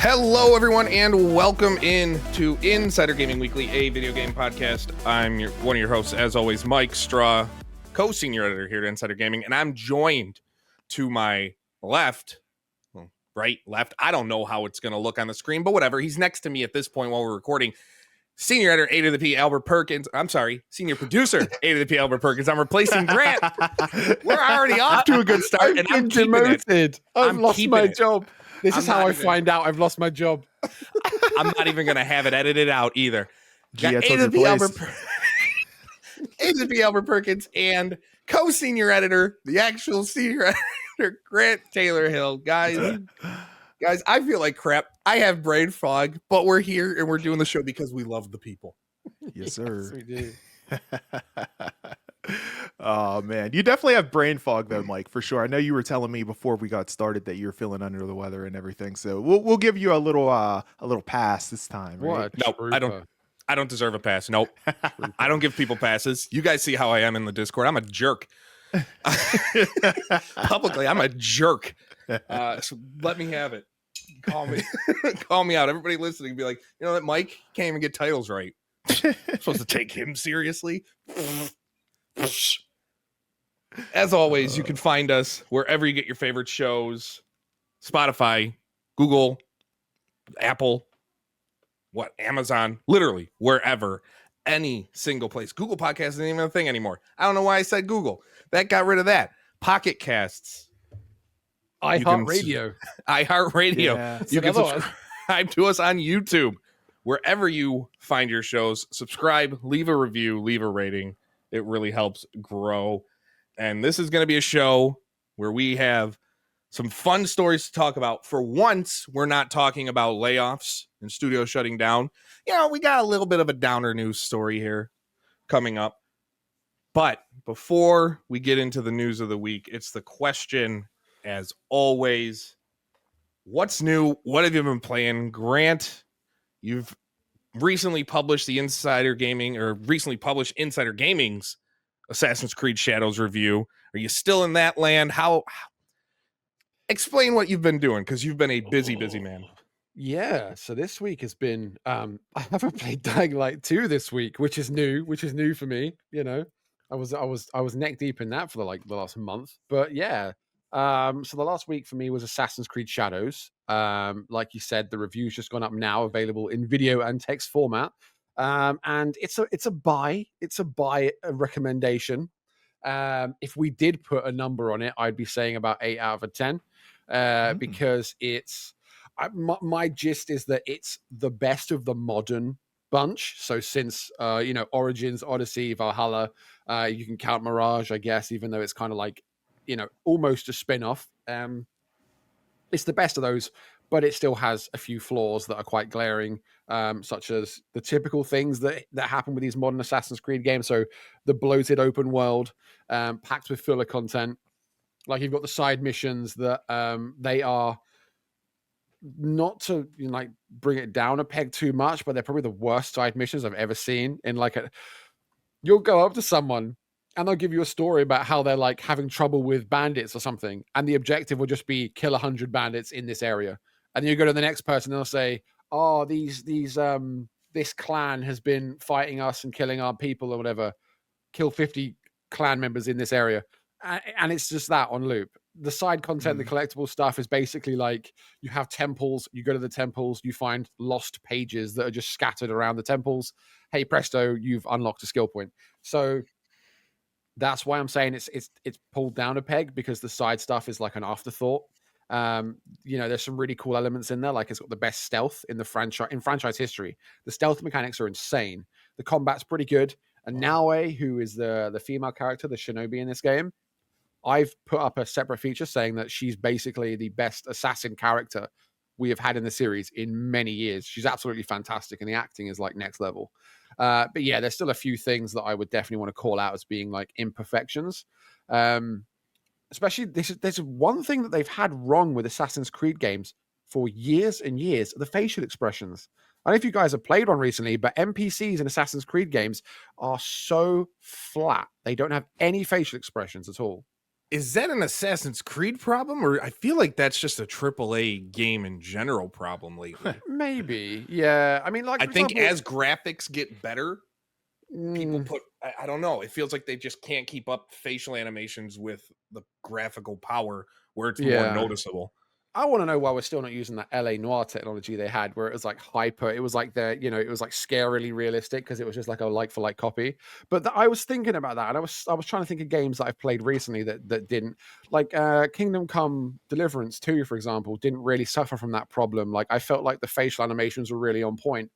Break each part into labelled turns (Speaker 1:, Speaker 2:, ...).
Speaker 1: Hello, everyone, and welcome in to Insider Gaming Weekly, a video game podcast. I'm one of your hosts, as always, Mike Straw, co-senior editor here at Insider Gaming, and I'm joined to my left, right, left. I don't know how it's going to look on the screen, but whatever. He's next to me at this point while we're recording. Senior editor, A to the P, Albert Perkins. I'm sorry, senior producer, A to the P, Albert Perkins. I'm replacing Grant. We're already off to a good start, and I'm keeping it.
Speaker 2: I've lost my job. This is how I find out I've lost my job.
Speaker 1: I'm not even going to have it edited out either.
Speaker 2: Got
Speaker 1: A to the P, Albert Perkins, and co-senior editor, the actual senior editor, Grant Taylor Hill. Guys, I feel like crap. I have brain fog, but we're here and we're doing the show because we love the people.
Speaker 2: Yes, sir.
Speaker 3: Yes, we do.
Speaker 2: Oh man, you definitely have brain fog though, Mike, for sure. I know you were telling me before we got started that you're feeling under the weather and everything, so we'll give you a little pass this time. Right?
Speaker 1: No, I don't deserve a pass. Nope. I don't give people passes. You guys see how I am in the Discord. I'm a jerk. Publicly, I'm a jerk. So let me have it. Call me out. Everybody listening, be like, you know that Mike can't even get titles right. I'm supposed to take him seriously. As always, you can find us wherever you get your favorite shows: Spotify, Google, Apple, Amazon, literally wherever, any single place. Google Podcast isn't even a thing anymore. I don't know why I said Google. That got rid of that. Pocket Casts,
Speaker 3: iHeartRadio.
Speaker 1: Yeah. You can subscribe to us on YouTube. Wherever you find your shows, subscribe, leave a review, leave a rating. It really helps grow. And this is going to be a show where we have some fun stories to talk about. For once, we're not talking about layoffs and studios shutting down. You know, we got a little bit of a downer news story here coming up. But before we get into the news of the week, it's the question, as always, what's new? What have you been playing? Grant, you've recently published Insider Gaming's Assassin's Creed Shadows review. Are you still in that land? How explain what you've been doing, because you've been a busy man.
Speaker 3: Yeah, so this week has been I haven't played Dying Light 2 this week, which is new for me. You know, I was neck deep in that for the last month. But yeah. So the last week for me was Assassin's Creed Shadows. Like you said, the review's just gone up now, available in video and text format. And it's a buy recommendation. If we did put a number on it, I'd be saying about 8 out of 10. Because my gist is that it's the best of the modern bunch. So since Origins, Odyssey, Valhalla, you can count Mirage, I guess, even though it's kind of like, almost a spin-off. It's the best of those, but it still has a few flaws that are quite glaring, such as the typical things that happen with these modern Assassin's Creed games. So the bloated open world, packed with filler content. Like, you've got the side missions that they are, not to bring it down a peg too much, but they're probably the worst side missions I've ever seen. You'll go up to someone and they'll give you a story about how they're like having trouble with bandits or something. And the objective will just be kill 100 bandits in this area. And then you go to the next person and they'll say, oh, this clan has been fighting us and killing our people or whatever. Kill 50 clan members in this area. And it's just that on loop. The side content, the collectible stuff is basically like, you have temples, you go to the temples, you find lost pages that are just scattered around the temples. Hey, presto, you've unlocked a skill point. So that's why I'm saying it's pulled down a peg, because the side stuff is like an afterthought. There's some really cool elements in there. Like, it's got the best stealth in franchise history. The stealth mechanics are insane. The combat's pretty good. And Naue, who is the female character, the shinobi in this game, I've put up a separate feature saying that she's basically the best assassin character we have had in the series in many years. She's absolutely fantastic, and the acting is like next level. But yeah, there's still a few things that I would definitely want to call out as being like imperfections. Especially there's one thing that they've had wrong with Assassin's Creed games for years and years: the facial expressions. I don't know if you guys have played one recently, but NPCs in Assassin's Creed games are so flat. They don't have any facial expressions at all.
Speaker 1: Is that an Assassin's Creed problem, or I feel like that's just a AAA game in general problem lately?
Speaker 3: Maybe, yeah. I mean, like
Speaker 1: I
Speaker 3: for
Speaker 1: think
Speaker 3: example,
Speaker 1: as graphics get better, people put I don't know. It feels like they just can't keep up facial animations with the graphical power where it's more noticeable.
Speaker 3: I want to know why we're still not using that LA Noir technology they had, where it was like hyper. It was like it was like scarily realistic because it was just like a like for like copy. But I was thinking about that, and I was trying to think of games that I've played recently that didn't, like Kingdom Come Deliverance 2, for example, didn't really suffer from that problem. Like I felt like the facial animations were really on point.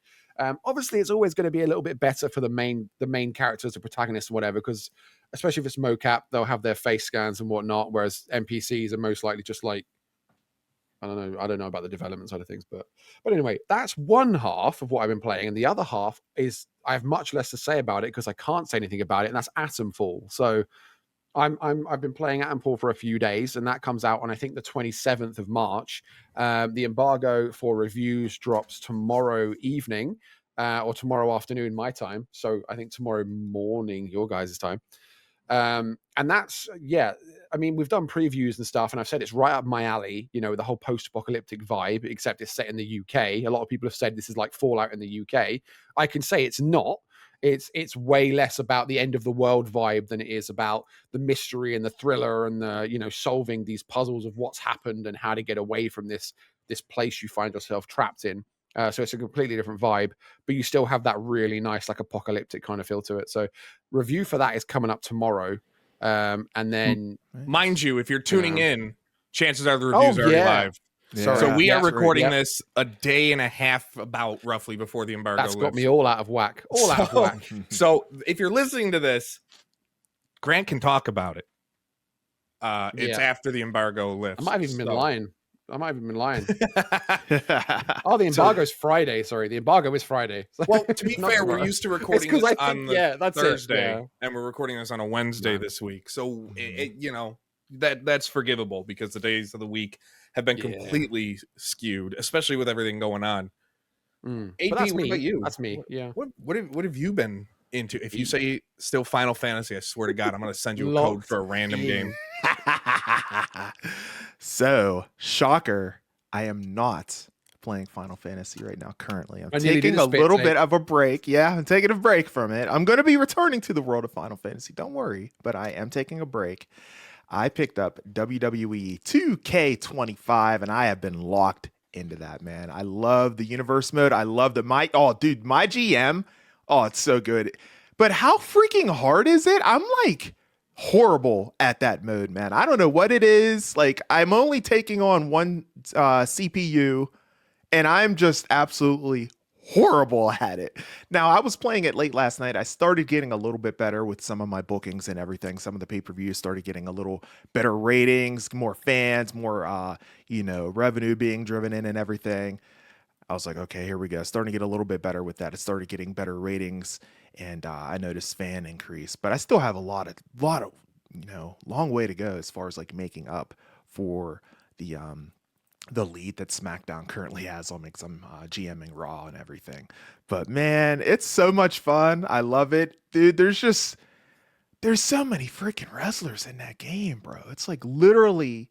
Speaker 3: Obviously, it's always going to be a little bit better for the main characters, the protagonists, or whatever, because especially if it's mocap, they'll have their face scans and whatnot, whereas NPCs are most likely just like, I don't know about the development side of things, but anyway, that's one half of what I've been playing, and the other half is I have much less to say about it because I can't say anything about it, and that's Atomfall. So I've been playing Atomfall for a few days, and that comes out on I think the 27th of March. The embargo for reviews drops tomorrow evening or tomorrow afternoon my time. So I think tomorrow morning your guys' time. And that's I mean, we've done previews and stuff, and I've said it's right up my alley, the whole post-apocalyptic vibe, except it's set in the UK. A lot of people have said this is like Fallout in the UK. I can say it's not. It's way less about the end of the world vibe than it is about the mystery and the thriller and the solving these puzzles of what's happened and how to get away from this place you find yourself trapped in. So it's a completely different vibe, but you still have that really nice, like apocalyptic kind of feel to it. So review for that is coming up tomorrow. And then,
Speaker 1: mind you, if you're tuning in, chances are the reviews are already live.
Speaker 3: Yeah.
Speaker 1: So we are recording this a day and a half about roughly before the embargo.
Speaker 3: That's got me all out of whack. Out of whack.
Speaker 1: So if you're listening to this, Grant can talk about it. It's after the embargo lifts.
Speaker 3: I might have even been lying. Oh, the embargo's Friday. Sorry, the embargo is Friday.
Speaker 1: Well, to be fair, we're used to recording this on Thursday, and we're recording this on a Wednesday this week. So that's forgivable because the days of the week have been completely skewed, especially with everything going on. AP,
Speaker 3: but that's
Speaker 1: what
Speaker 3: me.
Speaker 1: about you?
Speaker 3: That's me. Yeah.
Speaker 1: What have you been into? If you say still Final Fantasy, I swear to God, I'm going to send you a code for a random game.
Speaker 2: So, shocker, I am not playing Final Fantasy right now currently. I'm taking a little bit of a break. Yeah, I'm taking a break from it. I'm going to be returning to the world of Final Fantasy. Don't worry, but I am taking a break. I picked up WWE 2K25, and I have been locked into that, man. I love the universe mode. I love my GM. Oh, it's so good. But how freaking hard is it? I'm like horrible at that mode, man. I don't know what it is. Like, I'm only taking on one CPU, and I'm just absolutely horrible at it. Now, I was playing it late last night. I started getting a little bit better with some of my bookings and everything. Some of the pay-per-views started getting a little better ratings, more fans, more revenue being driven in and everything. I was like, okay, here we go. Starting to get a little bit better with that. It started getting better ratings, and I noticed fan increase. But I still have a lot of long way to go as far as like making up for the lead that SmackDown currently has on me, because I'm GMing Raw and everything. But man, it's so much fun. I love it, dude. There's so many freaking wrestlers in that game, bro. It's like literally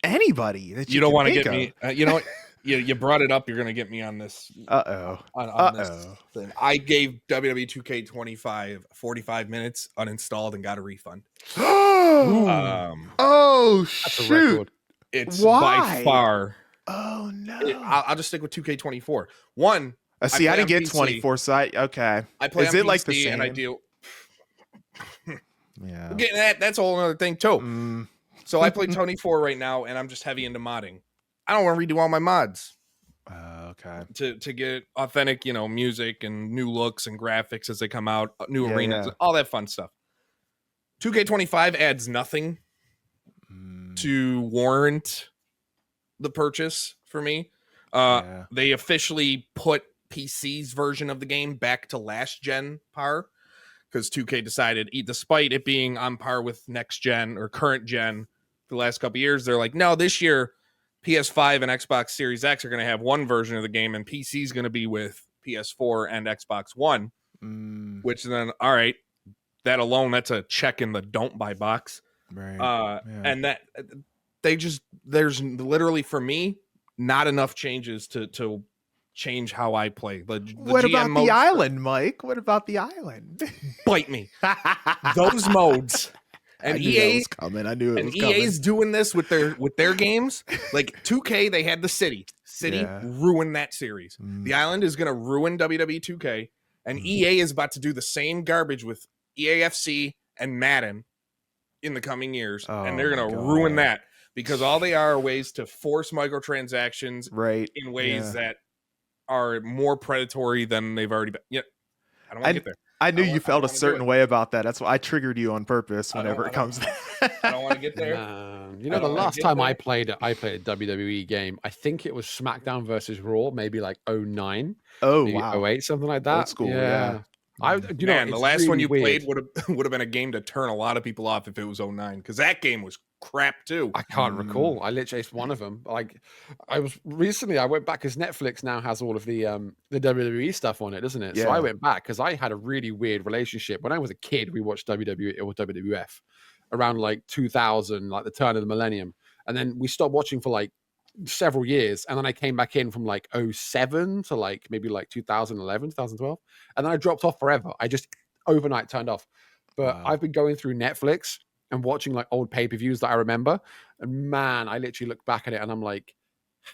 Speaker 2: anybody that you don't want to get
Speaker 1: me. You know what? You brought it up. You're going to get me on this. This thing. I gave WWE 2K25 45 minutes uninstalled and got a refund.
Speaker 2: Shoot.
Speaker 1: It's by far.
Speaker 2: Oh, no.
Speaker 1: I'll just stick with 2K24. One.
Speaker 2: See, I didn't get 24 site. Okay.
Speaker 1: I play
Speaker 2: Is
Speaker 1: on
Speaker 2: it
Speaker 1: PC
Speaker 2: like the same?
Speaker 1: And I do.
Speaker 2: Yeah.
Speaker 1: We're getting that. That's a whole other thing, too. So I play 24 right now, and I'm just heavy into modding. I don't want to redo all my mods.
Speaker 2: Okay.
Speaker 1: To get authentic, music and new looks and graphics as they come out, new arenas, all that fun stuff. 2K25 adds nothing to warrant the purchase for me. They officially put PC's version of the game back to last gen par, because 2K decided, despite it being on par with next gen or current gen for the last couple of years, they're like, no, this year PS5 and Xbox Series X are going to have one version of the game, and PC is going to be with PS4 and Xbox One. Which then, all right, that alone, that's a check in the don't buy box.
Speaker 2: Right.
Speaker 1: And that there's literally, for me, not enough changes to change how I play. The
Speaker 2: What
Speaker 1: GM
Speaker 2: about
Speaker 1: modes,
Speaker 2: the island, Mike? What about the island?
Speaker 1: bite me. Those modes. And
Speaker 2: I knew that was coming. I knew it was coming.
Speaker 1: EA's doing this with their games. Like 2K, they had the City. Ruined that series. The island is going to ruin WWE 2K, and EA is about to do the same garbage with EAFC and Madden in the coming years, and they're going to ruin that, because all they are ways to force microtransactions in ways that are more predatory than they've already been. Yeah, I don't want to get there.
Speaker 2: I knew you felt a certain way about that. That's why I triggered you on purpose whenever it comes to that.
Speaker 1: I don't want to get there.
Speaker 3: You know, the last time I played a WWE game, I think it was SmackDown versus Raw, maybe like 09.
Speaker 2: Oh, wow.
Speaker 3: 08, something like that.
Speaker 2: Old school, yeah.
Speaker 1: The last one you played would have been a game to turn a lot of people off if it was 09, because that game was crap too.
Speaker 3: I can't recall. I literally aced one of them. Like, I went back, because Netflix now has all of the WWE stuff on it, doesn't it? Yeah. So I went back because I had a really weird relationship. When I was a kid, we watched WWE or WWF around like 2000, like the turn of the millennium, and then we stopped watching for like several years, and then I came back in from like 07 to like maybe like 2011, 2012, and then I dropped off forever. I just overnight turned off. But I've been going through Netflix and watching like old pay-per-views that I remember, and man, I literally look back at it and I'm like,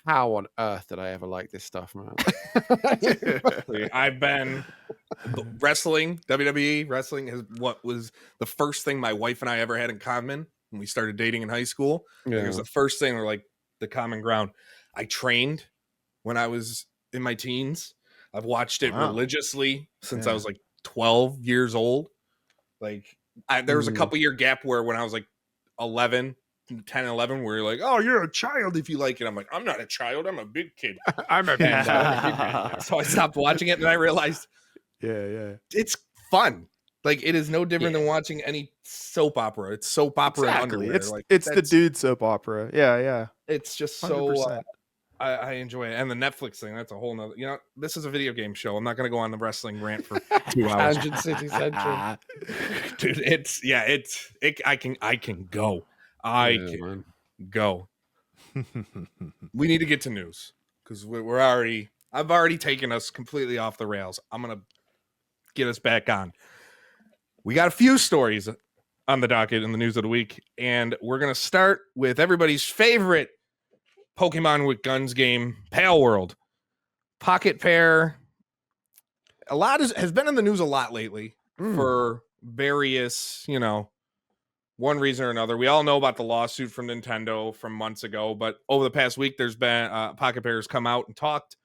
Speaker 3: how on earth did I ever like this stuff, man?
Speaker 1: I've been wrestling, WWE wrestling is what was the first thing my wife and I ever had in common when we started dating in high school. It was the first thing, we're like, the common ground. I trained when I was in my teens. I've watched it religiously since I was like 12 years old. Like, there was a couple year gap where when I was like 10, 11, where you're like, oh, you're a child if you like it. I'm like, I'm not a child. I'm a big kid.
Speaker 3: I'm a big kid.
Speaker 1: So I stopped watching it, and I realized it's fun. Like, it is no different than watching any soap opera. It's soap opera and underwear.
Speaker 2: It's the dude soap opera. Yeah.
Speaker 1: It's just 100%. So I enjoy it. And the Netflix thing, that's a whole nother, this is a video game show. I'm not going to go on the wrestling rant for 2 hours.
Speaker 3: Tangent City Central.
Speaker 1: Dude, I can go. I can go. We need to get to news, because I've already taken us completely off the rails. I'm going to get us back on. We got a few stories on the docket in the news of the week, and we're going to start with everybody's favorite Pokemon with Guns game, Pale World. Pocket Pair, has been in the news a lot lately for various, one reason or another. We all know about the lawsuit from Nintendo from months ago, but over the past week, there's been Pocket Pair has come out and talked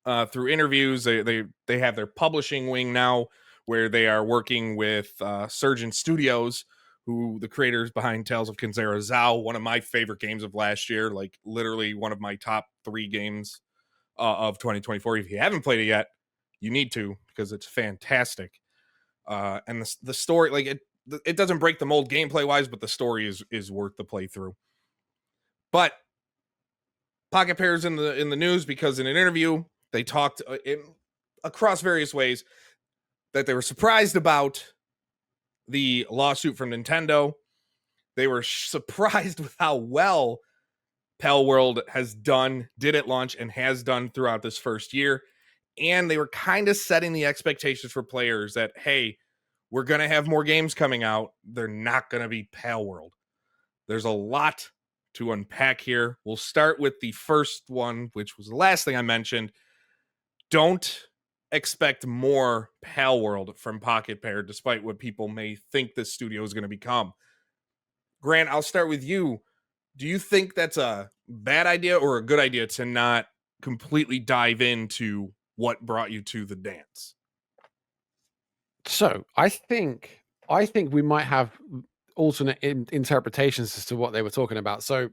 Speaker 1: through interviews. They have their publishing wing now, where they are working with Surgeon Studios, who the creators behind Tales of Kinzera Zao, one of my favorite games of last year, like literally one of my top 3 games of 2024. If you haven't played it yet, you need to, because it's fantastic. And the story, like it doesn't break the mold gameplay wise, but the story is worth the playthrough. But Pocket Pair's in the news because in an interview they talked across various ways that they were surprised about the lawsuit from Nintendo. They were surprised with how well Pale World did at launch and has done throughout this first year. And they were kind of setting the expectations for players that, hey, we're going to have more games coming out. They're not going to be Pale World. There's a lot to unpack here. We'll start with the first one, which was the last thing I mentioned. Don't expect more Pale World from Pocket Pair, despite what people may think this studio is going to become. Grant, I'll start with you. Do you think that's a bad idea or a good idea to not completely dive into what brought you to the dance?
Speaker 3: So I think we might have alternate interpretations as to what they were talking about. So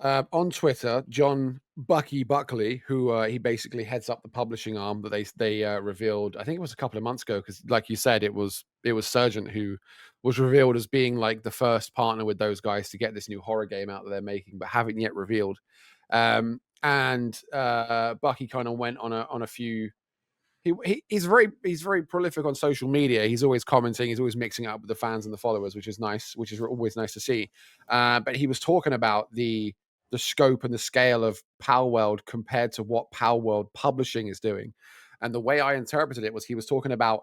Speaker 3: on Twitter, John Buckley, who he basically heads up the publishing arm that they revealed, I think it was a couple of months ago, because like you said, it was Surgeon who was revealed as being like the first partner with those guys to get this new horror game out that they're making, but haven't yet revealed. And Bucky kind of went on a few. he's very prolific on social media. He's always commenting. He's always mixing it up with the fans and the followers, which is nice. Which is always nice to see. But he was talking about the scope and the scale of Power World compared to what Power World Publishing is doing. And the way I interpreted it was he was talking about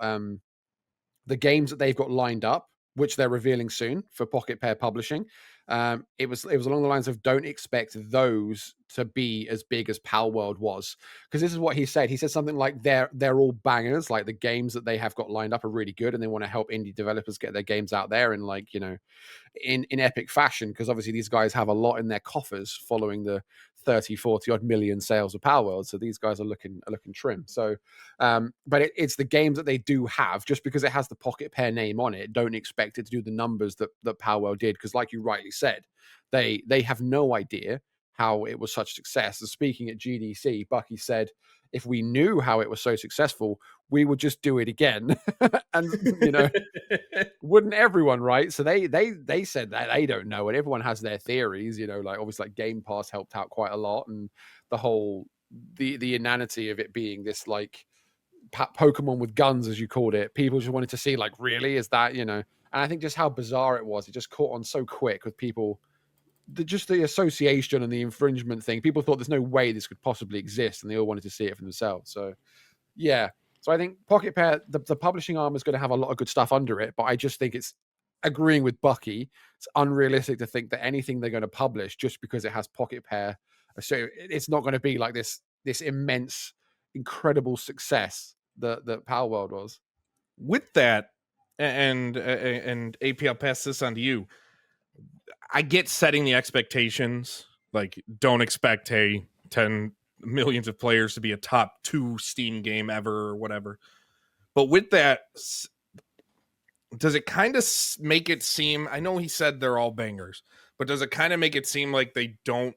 Speaker 3: the games that they've got lined up, which they're revealing soon for Pocket Pair Publishing. It was along the lines of don't expect those to be as big as Power World was, because this is what he said. He said something like they're all bangers, like the games that they have got lined up are really good, and they want to help indie developers get their games out there and like in epic fashion, because obviously these guys have a lot in their coffers following the 30-40 odd million sales of Power World, so these guys are looking trim. So but it's the games that they do have. Just because it has the Pocket Pair name on it, don't expect it to do the numbers that Power World did, because like you rightly said, they have no idea how it was such success. And speaking at GDC, Bucky said, if we knew how it was so successful, we would just do it again. And wouldn't everyone, right? So they said that they don't know, and everyone has their theories, like obviously like Game Pass helped out quite a lot, and the whole the inanity of it being this like Pokemon with guns, as you called it. People just wanted to see like, really, is that, and I think just how bizarre it was. It just caught on so quick with people. Just the association and the infringement thing. People thought there's no way this could possibly exist, and they all wanted to see it for themselves. So yeah. So I think Pocket Pair, the publishing arm is going to have a lot of good stuff under it, but I just think it's agreeing with Bucky. It's unrealistic to think that anything they're going to publish just because it has Pocket Pair, so it's not going to be like this immense, incredible success that Power World was.
Speaker 1: With that, and AP, I'll pass this on to you. I get setting the expectations. Like, don't expect 10 millions of players to be a top 2 Steam game ever or whatever. But with that, does it kind of make it seem, I know he said they're all bangers, but does it kind of make it seem like they don't,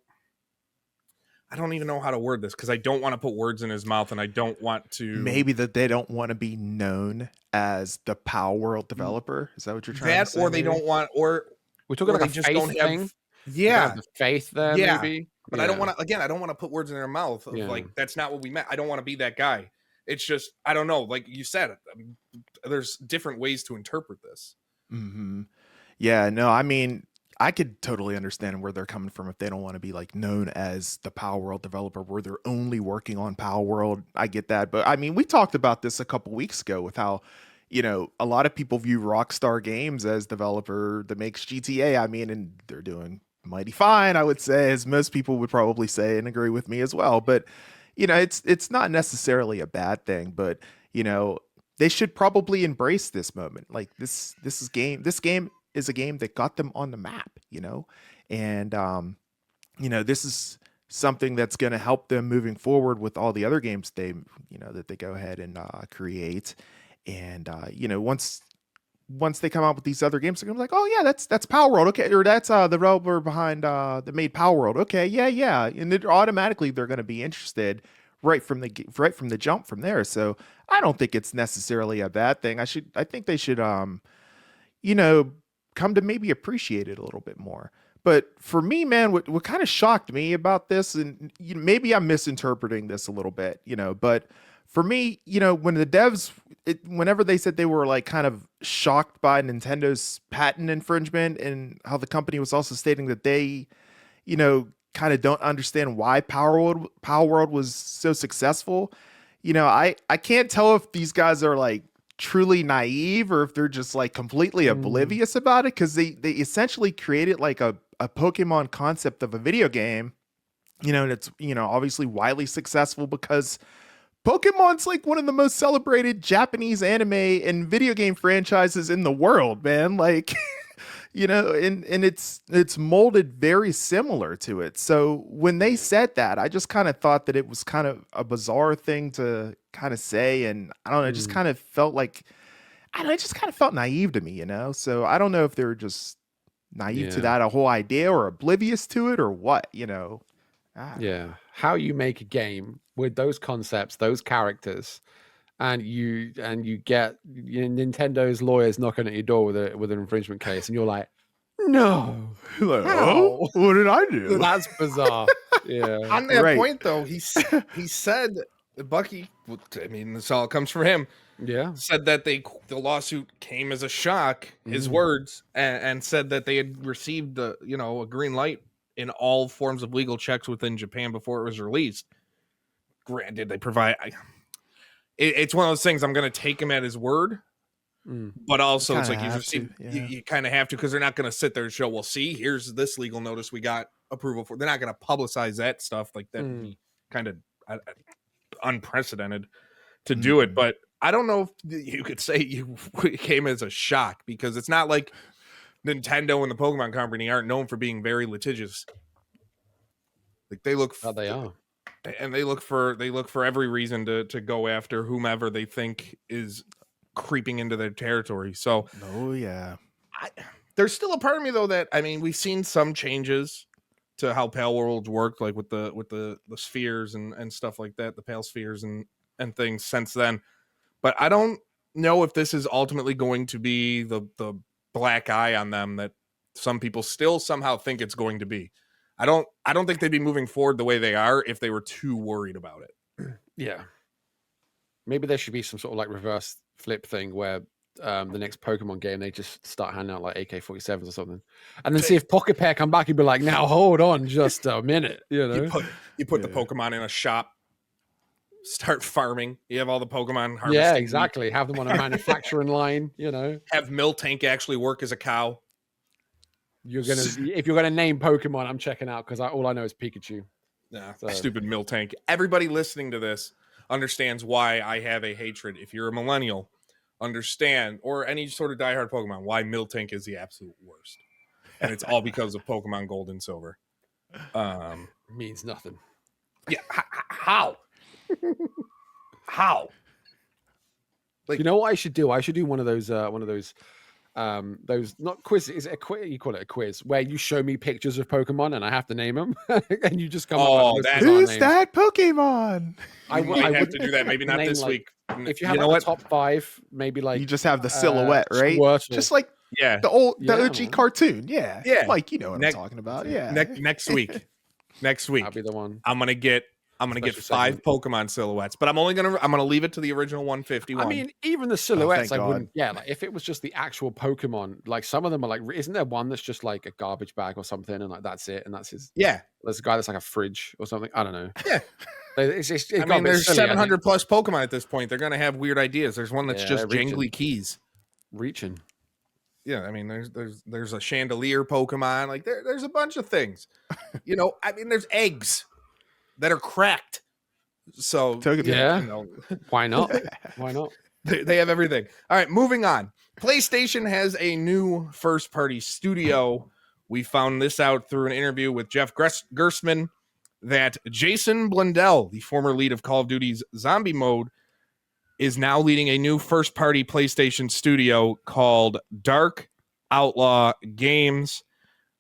Speaker 1: I don't even know how to word this, because I don't want to put words in his mouth, and I don't want to.
Speaker 2: Maybe that they don't want to be known as the Power World developer. Is that what you're trying to say?
Speaker 1: Or they don't want, or
Speaker 3: we're talking like a just faith thing.
Speaker 1: Yeah,
Speaker 3: the faith there, maybe.
Speaker 1: But I don't want to. Again, I don't want to put words in their mouth. Of like, that's not what we meant. I don't want to be that guy. It's just, I don't know. Like you said, there's different ways to interpret this.
Speaker 2: Mm-hmm. Yeah. No. I mean, I could totally understand where they're coming from if they don't want to be like known as the Power World developer, where they're only working on Power World. I get that, but I mean, we talked about this a couple weeks ago with how, a lot of people view Rockstar Games as developer that makes GTA. I mean, and they're doing mighty fine, I would say, as most people would probably say and agree with me as well. But, it's not necessarily a bad thing, but, they should probably embrace this moment. Like this game is a game that got them on the map, and, this is something that's going to help them moving forward with all the other games that they go ahead and create. And once they come out with these other games, they're gonna be like, oh yeah, that's Power World, okay, or that's the developer behind that made Power World, okay, yeah, and it automatically they're gonna be interested right from the jump from there. So I don't think it's necessarily a bad thing. I think they should come to maybe appreciate it a little bit more. But for me, man, what kind of shocked me about this, and maybe I'm misinterpreting this a little bit, but for me, when the devs, whenever they said they were like kind of shocked by Nintendo's patent infringement, and how the company was also stating that they, kind of don't understand why Power World was so successful. I can't tell if these guys are like truly naive or if they're just like completely oblivious about it, because they essentially created like a Pokemon concept of a video game, and it's, obviously widely successful because Pokemon's like one of the most celebrated Japanese anime and video game franchises in the world, man. Like, and it's molded very similar to it. So when they said that, I just kind of thought that it was kind of a bizarre thing to kind of say. And I don't know, it just kind of felt like, it just kind of felt naive to me, So I don't know if they were just naive to that whole idea or oblivious to it or what,
Speaker 3: Yeah. How you make a game with those concepts, those characters, and you get Nintendo's lawyers knocking at your door with an infringement case, and you're like, no,
Speaker 2: like, oh, what did I do?
Speaker 3: That's bizarre. Yeah.
Speaker 1: On that point, though, he said Bucky, I mean, this all comes from him.
Speaker 3: Yeah.
Speaker 1: Said that the lawsuit came as a shock, his words, and said that they had received a green light in all forms of legal checks within Japan before it was released. Granted, they provide. It's one of those things. I'm going to take him at his word, but also it's like you kind of have to, because they're not going to sit there and show. Well, see, here's this legal notice we got approval for. They're not going to publicize that stuff. Like that would be kind of unprecedented to do it. But I don't know if you could say it came as a shock, because it's not like Nintendo and the Pokemon Company aren't known for being very litigious. Like they look,
Speaker 3: they are,
Speaker 1: and they look for every reason to go after whomever they think is creeping into their territory. So, there's still a part of me though that, I mean, we've seen some changes to how Pale Worlds work, like with the spheres and stuff like that, the Pale spheres and things since then. But I don't know if this is ultimately going to be the black eye on them that some people still somehow think it's going to be. I don't think they'd be moving forward the way they are if they were too worried about it.
Speaker 3: Yeah. Maybe there should be some sort of like reverse flip thing where the next Pokemon game, they just start handing out like AK-47s or something, and then see if Pocket Pair come back and be like, now hold on just a minute, you know.
Speaker 1: You put the Pokemon in a shop, start farming. You have all the Pokemon harvesting.
Speaker 3: Yeah, exactly. Have them on a manufacturing line, you know.
Speaker 1: Have Miltank actually work as a cow.
Speaker 3: If you're gonna name Pokemon, I'm checking out, because all I know is Pikachu.
Speaker 1: Nah, stupid Miltank. Everybody listening to this understands why I have a hatred. If you're a millennial, understand, or any sort of diehard Pokemon, why Miltank is the absolute worst, and it's all because of Pokemon Gold and Silver.
Speaker 3: Means nothing.
Speaker 1: Yeah, how? How?
Speaker 3: Like, you know what I should do? I should do one of those not quizzes. Is it a quiz? You call it a quiz, where you show me pictures of Pokemon and I have to name them, and you just come up with
Speaker 2: who's that Pokemon?
Speaker 1: I have to do that. Maybe not this week.
Speaker 3: If you have the top 5, maybe like
Speaker 2: you just have the silhouette, right?
Speaker 3: Squirtle.
Speaker 2: Just like the OG cartoon. Yeah. Mike, you know what I'm talking about. Yeah.
Speaker 1: Next week.
Speaker 3: I'll be the one.
Speaker 1: I'm gonna get 5 Pokemon silhouettes, but I'm gonna leave it to the original 151.
Speaker 3: I mean, even the silhouettes, I wouldn't. Yeah, like if it was just the actual Pokemon, like some of them are like, isn't there one that's just like a garbage bag or something, and like that's it, and that's his.
Speaker 1: Yeah,
Speaker 3: there's a guy that's like a fridge or something. I don't know.
Speaker 1: Yeah. I mean, there's 700 plus Pokemon at this point. They're gonna have weird ideas. There's one that's just jangly keys.
Speaker 3: Reaching.
Speaker 1: Yeah, I mean, there's a chandelier Pokemon. Like there's a bunch of things. You know, I mean, there's eggs that are cracked. So
Speaker 3: yeah, why not? Why not?
Speaker 1: They have everything. All right, moving on. PlayStation has a new first-party studio. We found this out through an interview with Jeff Gerstmann, that Jason Blundell, the former lead of Call of Duty's Zombie Mode, is now leading a new first-party PlayStation studio called Dark Outlaw Games.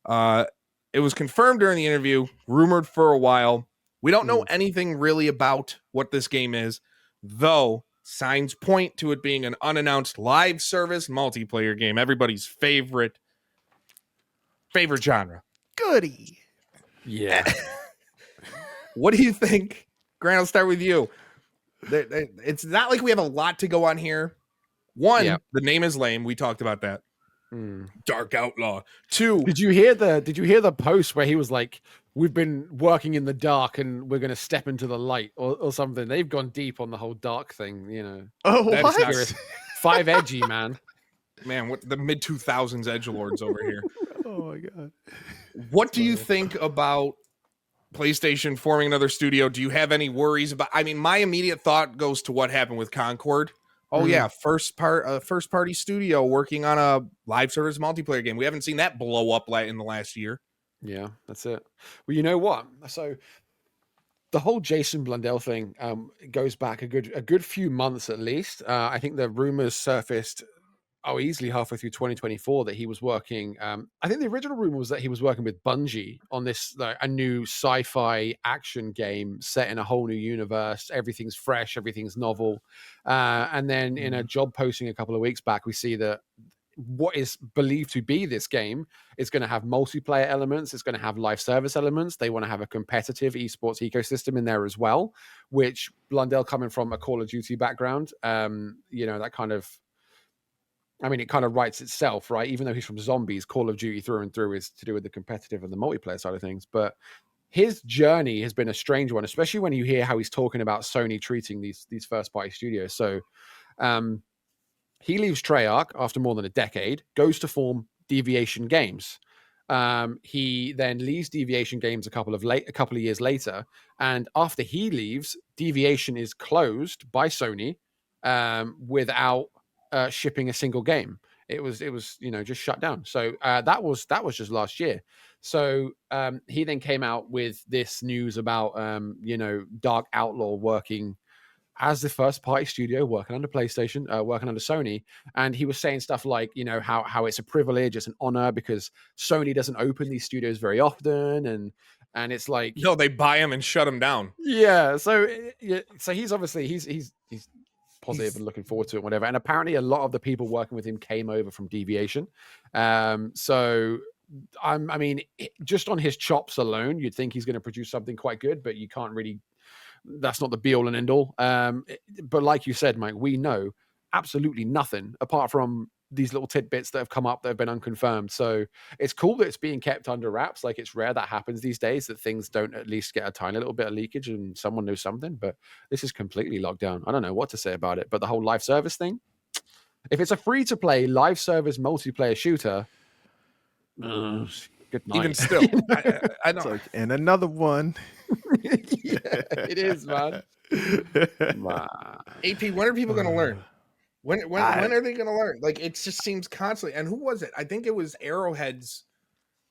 Speaker 1: It was confirmed during the interview, rumored for a while. We don't know anything really about what this game is, though signs point to it being an unannounced live service multiplayer game. Everybody's favorite genre.
Speaker 2: Goody.
Speaker 3: Yeah.
Speaker 1: What do you think? Grant, I'll start with you. It's not like we have a lot to go on here. One, the name is lame. We talked about that. Dark Outlaw. 2,
Speaker 3: did you hear the post where he was like, we've been working in the dark and we're going to step into the light or something? They've gone deep on the whole dark thing, you know.
Speaker 2: Oh, what?
Speaker 3: 5 edgy, man.
Speaker 1: What the mid 2000s edgelords over here.
Speaker 2: Oh my god.
Speaker 1: What do you think about PlayStation forming another studio? Do you have any worries about? I mean, my immediate thought goes to what happened with Concord. Oh yeah, first party studio working on a live service multiplayer game. We haven't seen that blow up in the last year.
Speaker 3: Yeah, that's it. Well, you know what? So the whole Jason Blundell thing goes back a good few months at least. I think the rumors surfaced easily halfway through 2024 that he was working. I think the original rumor was that he was working with Bungie on this a new sci-fi action game set in a whole new universe. Everything's fresh, everything's novel. And then in a job posting a couple of weeks back, we see that what is believed to be this game is going to have multiplayer elements. It's going to have live service elements. They want to have a competitive esports ecosystem in there as well, which Blundell, coming from a Call of Duty background, that kind of, I mean, it kind of writes itself, right? Even though he's from Zombies, Call of Duty through and through is to do with the competitive and the multiplayer side of things. But his journey has been a strange one, especially when you hear how he's talking about Sony treating these first party studios. So he leaves Treyarch after more than a decade, goes to form Deviation Games. He then leaves Deviation Games a couple of years later, and after he leaves, Deviation is closed by Sony without shipping a single game. It was just shut down. So that was just last year. So he then came out with this news about Dark Outlaw working as the first party studio, working under PlayStation, working under Sony. And he was saying stuff like, how it's a privilege, it's an honor because Sony doesn't open these studios very often. And it's like,
Speaker 1: no, they buy them and shut them down.
Speaker 3: Yeah. So he's obviously, he's positive and looking forward to it, whatever. And apparently a lot of the people working with him came over from Deviation. So I mean, just on his chops alone, you'd think he's going to produce something quite good, but you can't really, that's not the be all and end all. But like you said, Mike, we know absolutely nothing apart from these little tidbits that have come up that have been unconfirmed. So it's cool that it's being kept under wraps. Like, it's rare that happens these days, that things don't at least get a tiny little bit of leakage and someone knows something. But this is completely locked down. I don't know what to say about it. But the whole live service thing, if it's a free to play live service multiplayer shooter, good night.
Speaker 1: Even still, I don't.
Speaker 2: Like, and another one.
Speaker 3: Yeah, it is, man.
Speaker 1: AP, when are people going to learn? When are they going to learn? Like, it just seems constantly. And who was it? I think it was Arrowhead's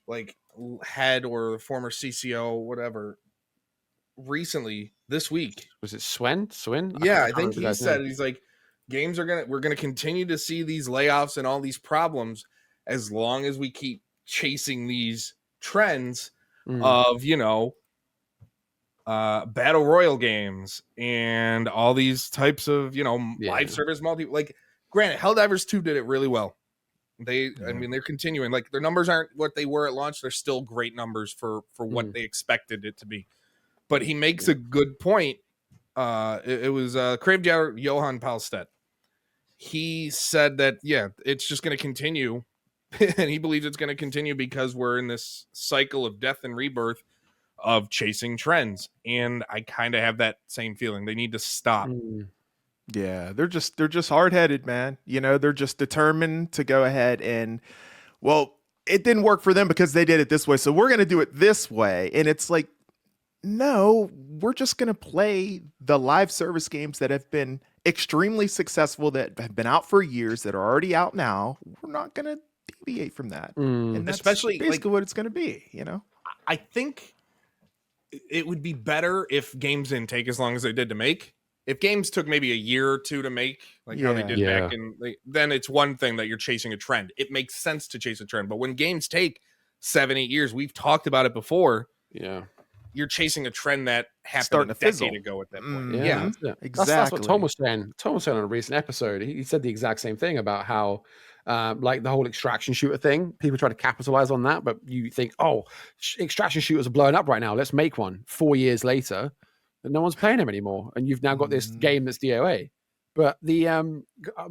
Speaker 1: like head or former CCO, whatever. Recently, this week,
Speaker 3: was it Swin?
Speaker 1: Yeah, I think he said he's like, we're gonna continue to see these layoffs and all these problems as long as we keep chasing these trends of battle royal games and all these types of live service like, granted, Helldivers 2 did it really well. I mean, they're continuing, like, their numbers aren't what they were at launch. They're still great numbers for what they expected it to be. But he makes a good point. It was Craved Johan Palstedt. He said that it's just going to continue, and he believes it's going to continue because we're in this cycle of death and rebirth of chasing trends. And I kind of have that same feeling. They need to stop.
Speaker 2: Yeah, they're just hard-headed, man. They're just determined to go ahead and, well, it didn't work for them because they did it this way, so we're going to do it this way. And it's like, no, we're just going to play the live service games that have been extremely successful, that have been out for years, that are already out now. We're not going to deviate from that. And that's especially basically what it's going to be,
Speaker 1: I think it would be better if games didn't take as long as they did to make. If games took maybe a year or two to make, like how they did back in, then it's one thing that you're chasing a trend. It makes sense to chase a trend. But when games take 7-8 years, we've talked about it before.
Speaker 3: Yeah.
Speaker 1: You're chasing a trend that happened a decade ago at that point. Yeah,
Speaker 2: exactly.
Speaker 3: That's what Tom was saying. Tom was saying on a recent episode. He said the exact same thing about how, like, the whole extraction shooter thing, people try to capitalize on that, but you think, extraction shooters are blowing up right now, let's make one. 4 years later, and no one's playing them anymore, and you've now got this game that's DOA. But the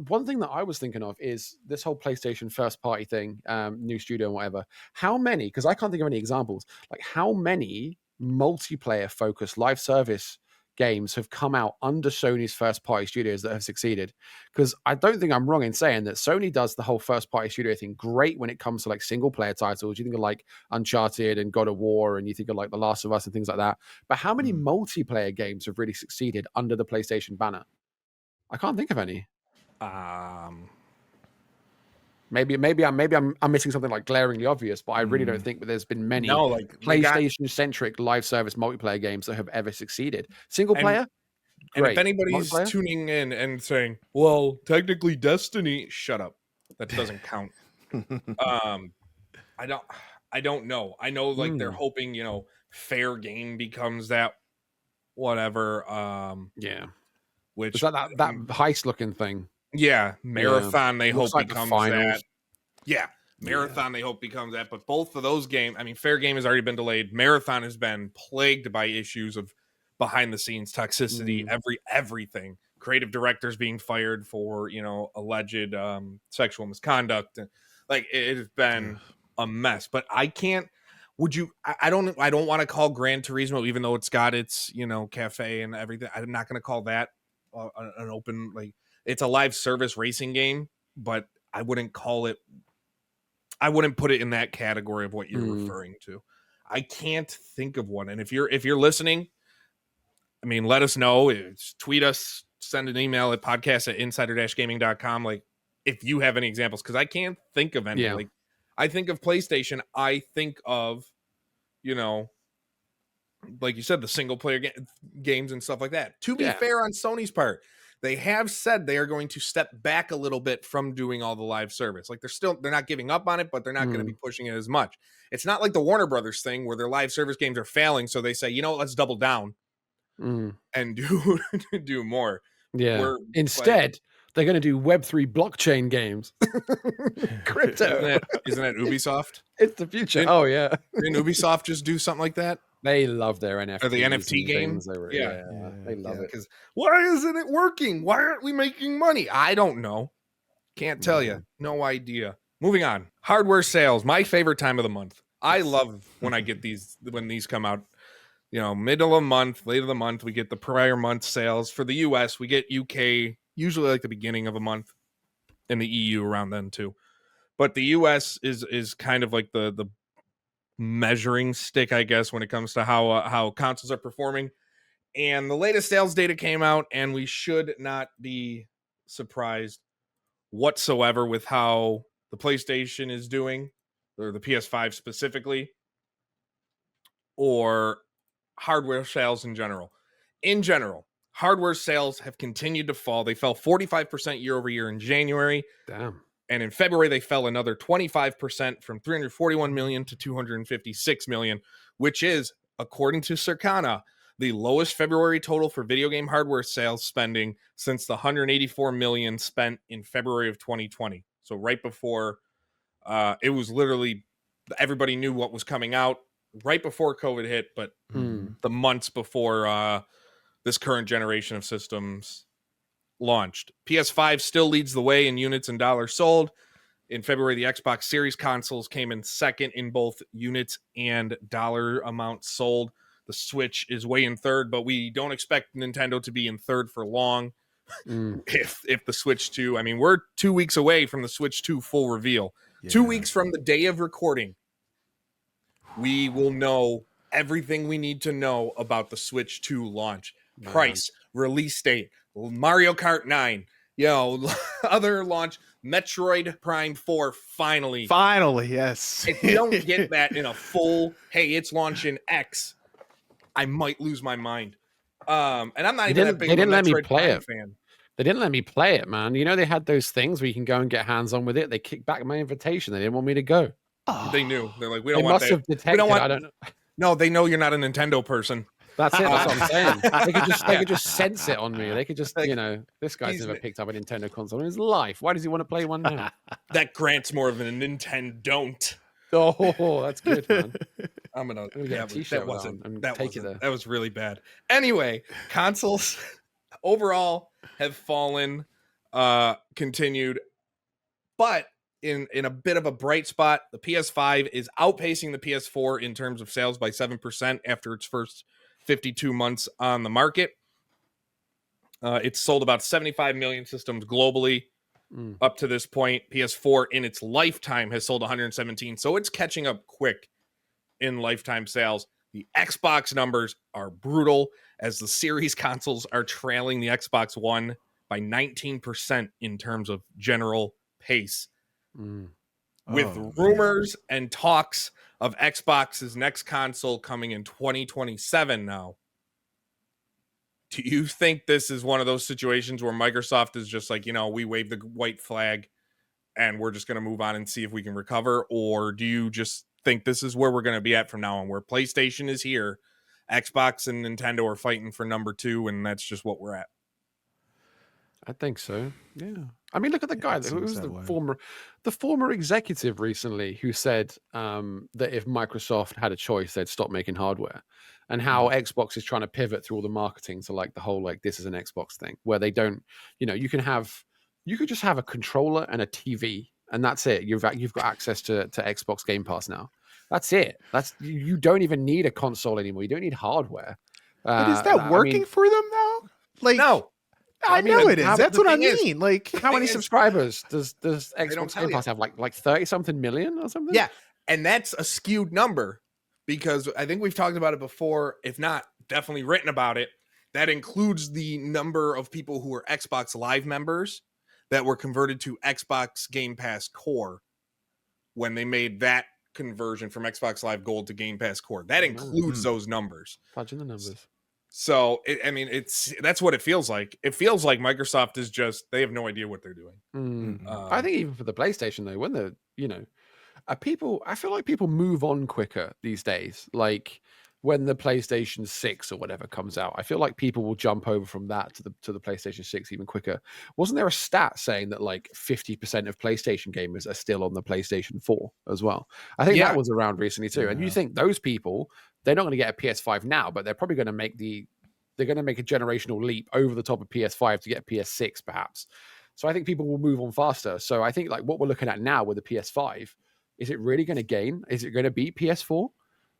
Speaker 3: one thing that I was thinking of is this whole PlayStation first party thing, new studio and whatever. How many, because I can't think of any examples, like how many multiplayer focused live service games have come out under Sony's first party studios that have succeeded? Because I don't think I'm wrong in saying that Sony does the whole first party studio thing great when it comes to like single player titles. You think of like Uncharted and God of War, and you think of like The Last of Us and things like that. But how many multiplayer games have really succeeded under the PlayStation banner? I can't think of any. Maybe I'm missing something like glaringly obvious, but I really don't think that there's been many PlayStation-centric live service multiplayer games that have ever succeeded. Single player?
Speaker 1: And if anybody's tuning in and saying, well, technically Destiny, shut up. That doesn't count. I don't know. I know, like, they're hoping, fair game becomes that whatever. Which
Speaker 3: is that heist looking thing.
Speaker 1: Yeah, Marathon, they hope becomes that. Yeah. Marathon, they hope becomes that. But both of those games, I mean, Fair Game has already been delayed. Marathon has been plagued by issues of behind the scenes toxicity, everything. Creative directors being fired for, alleged sexual misconduct. Like, it has been a mess. But I can't. I don't want to call Gran Turismo, even though it's got its, cafe and everything. I'm not going to call that an open, it's a live service racing game, but I wouldn't put it in that category of what you're referring to. I can't think of one. And if you're listening, I mean, let us know. Tweet us, send an email at podcast@insider-gaming.com. Like, if you have any examples, because I can't think of any.
Speaker 3: Yeah.
Speaker 1: Like, I think of PlayStation. I think of, like you said, the single player games and stuff like that. To be fair on Sony's part, they have said they are going to step back a little bit from doing all the live service. Like, they're not giving up on it, but they're not going to be pushing it as much. It's not like the Warner Brothers thing where their live service games are failing. So they say, let's double down and do more.
Speaker 3: Yeah. Instead, they're going to do Web3 blockchain games. Crypto.
Speaker 1: Isn't that Ubisoft?
Speaker 3: It's the future.
Speaker 1: Didn't Ubisoft just do something like that?
Speaker 3: They love their NFT.
Speaker 1: Or the NFT game?
Speaker 3: They love it.
Speaker 1: Because why isn't it working? Why aren't we making money? I don't know. Can't tell you. No idea. Moving on. Hardware sales. My favorite time of the month. I love when I get when these come out. Middle of the month, late of the month, we get the prior month sales. For the US, we get UK usually like the beginning of a month, and the EU around then too. But the US is kind of like the measuring stick, I guess, when it comes to how consoles are performing. And the latest sales data came out, and we should not be surprised whatsoever with how the PlayStation is doing, or the PS5 specifically, or hardware sales in general. In general, hardware sales have continued to fall. They fell 45% year over year in January.
Speaker 3: Damn.
Speaker 1: And in February, they fell another 25% from 341 million to 256 million, which is, according to Circana, the lowest February total for video game hardware sales spending since the 184 million spent in February of 2020. So right before, it was literally, everybody knew what was coming out right before COVID hit, but the months before this current generation of systems launched. PS5 still leads the way in units and dollars sold. In February, the Xbox Series consoles came in second in both units and dollar amounts sold. The Switch is way in third, but we don't expect Nintendo to be in third for long. If the Switch 2, I mean, we're 2 weeks away from the Switch 2 full reveal. 2 weeks from the day of recording, we will know everything we need to know about the Switch 2 launch. Price, release date, Mario Kart 9, other launch, Metroid Prime 4, finally,
Speaker 2: yes.
Speaker 1: If you don't get that in a full, hey, it's launching X, I might lose my mind. And I'm not even that big of a Metroid Prime fan.
Speaker 3: They didn't let me play it, man. They had those things where you can go and get hands on with it. They kicked back my invitation. They didn't want me to go.
Speaker 1: They knew. They're like, we don't want that.
Speaker 3: They must have detected. I don't know.
Speaker 1: No, they know you're not a Nintendo person.
Speaker 3: That's it. That's what I'm saying. They could just sense it on me. They could just, this guy's never picked up a Nintendo console in his life. Why does he want to play one now?
Speaker 1: That grants more of a Nintendo don't.
Speaker 3: Oh, that's good, man.
Speaker 1: I'm gonna
Speaker 3: get a t-shirt
Speaker 1: that was really bad. Anyway, consoles overall have fallen, continued, but in a bit of a bright spot, the PS5 is outpacing the PS4 in terms of sales by 7% after its first 52 months on the market. It's sold about 75 million systems globally up to this point. PS4 in its lifetime has sold 117, so it's catching up quick in lifetime sales. The Xbox numbers are brutal, as the Series consoles are trailing the Xbox One by 19% in terms of general pace. With rumors and talks of Xbox's next console coming in 2027 now. Do you think this is one of those situations where Microsoft is just like, we wave the white flag and we're just going to move on and see if we can recover? Or do you just think this is where we're going to be at from now on, where PlayStation is here, Xbox and Nintendo are fighting for number 2, and that's just what we're at?
Speaker 3: I think so. Yeah. I mean, look at the guy who was the former executive recently who said that if Microsoft had a choice, they'd stop making hardware, and how Xbox is trying to pivot through all the marketing to like the whole like this is an Xbox thing where they don't, you could just have a controller and a TV and that's it. You've got access to Xbox Game Pass now. That's it. You don't even need a console anymore. You don't need hardware.
Speaker 2: But is that working for them though? Like
Speaker 1: no.
Speaker 2: I know it is. That's what I mean. Like,
Speaker 3: how many subscribers does Xbox Game Pass have? Like 30-something million or something?
Speaker 1: Yeah, and that's a skewed number because I think we've talked about it before. If not, definitely written about it. That includes the number of people who are Xbox Live members that were converted to Xbox Game Pass Core when they made that conversion from Xbox Live Gold to Game Pass Core. That includes those numbers.
Speaker 3: Fudging the numbers.
Speaker 1: So, that's what it feels like. It feels like Microsoft is they have no idea what they're doing.
Speaker 3: I think even for the PlayStation, though, when I feel like people move on quicker these days. Like when the PlayStation 6 or whatever comes out, I feel like people will jump over from that to the PlayStation 6 even quicker. Wasn't there a stat saying that like 50% of PlayStation gamers are still on the PlayStation 4 as well? I think that was around recently too. Yeah. And you think those people, they're not going to get a PS5 now, but they're probably going to make a generational leap over the top of PS5 to get PS6 perhaps. So I think people will move on faster. So I think like what we're looking at now with the PS5, is it really going to gain? Is it going to beat PS4?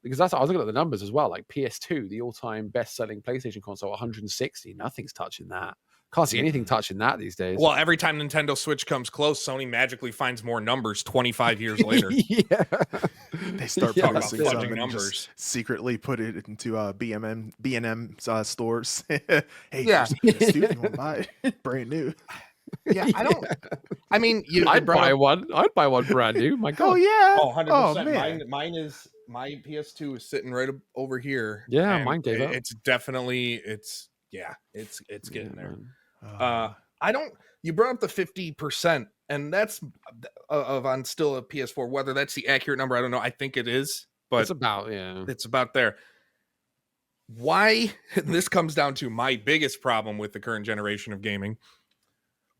Speaker 3: Because I was looking at the numbers as well. Like PS2, the all-time best-selling PlayStation console, 160. Nothing's touching that. Can't see anything touching that these days.
Speaker 1: Well, every time Nintendo Switch comes close, Sony magically finds more numbers 25 years later.
Speaker 2: They start producing some and just secretly put it into B&M stores. Hey, here's PS2 if you want to buy it. Brand new.
Speaker 1: Yeah,
Speaker 3: I'd buy one. I'd buy one brand new. My God.
Speaker 2: Oh, yeah.
Speaker 1: Oh, 100%. Oh, man. My PS2 is sitting right over here.
Speaker 3: Yeah, mine gave up.
Speaker 1: It's definitely, it's getting there. You brought up the 50%, and that's on still a PS4. Whether that's the accurate number, I don't know. I think it is, but
Speaker 3: it's about
Speaker 1: there. Why? This comes down to my biggest problem with the current generation of gaming.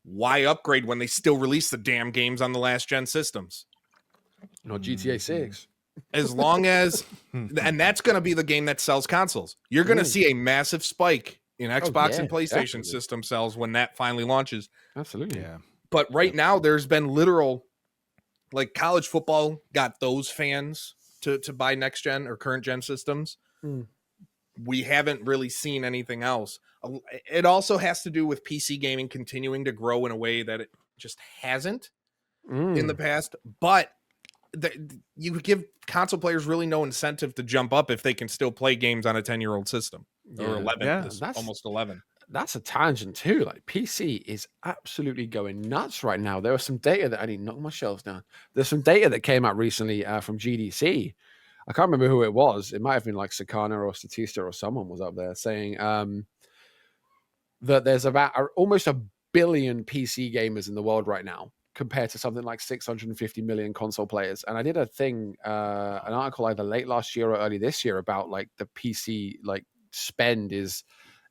Speaker 1: Why upgrade when they still release the damn games on the last gen systems?
Speaker 3: GTA 6.
Speaker 1: As long as, and that's going to be the game that sells consoles. You're going to see a massive spike in Xbox and PlayStation system sales when that finally launches.
Speaker 3: Absolutely.
Speaker 2: Yeah.
Speaker 1: But right now, there's been literal, like college football got those fans to buy next gen or current gen systems. We haven't really seen anything else. It also has to do with PC gaming continuing to grow in a way that it just hasn't in the past. But you give console players really no incentive to jump up if they can still play games on a 10-year-old system or 11. Yeah, almost 11.
Speaker 3: That's a tangent too. Like PC is absolutely going nuts right now. There was some data that I need to knock my shelves down. There's some data that came out recently from GDC. I can't remember who it was. It might have been like Sakana or Statista or someone was up there saying that there's about almost 1 billion PC gamers in the world right now, compared to something like 650 million console players. And I did an article either late last year or early this year about like the PC like spend is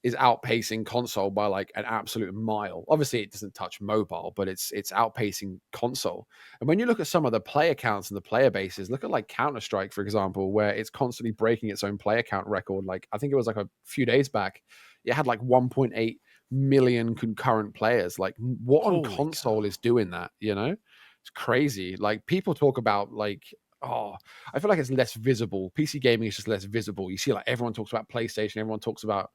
Speaker 3: outpacing console by like an absolute mile. Obviously it doesn't touch mobile, but it's outpacing console. And when you look at some of the player counts and the player bases, look at like Counter-Strike, for example, where it's constantly breaking its own player count record. Like I think it was like a few days back, it had like 1.8 million concurrent players. Like what on console is doing that? It's crazy. Like people talk about like, I feel like it's less visible. PC gaming is just less visible. You see like everyone talks about PlayStation, everyone talks about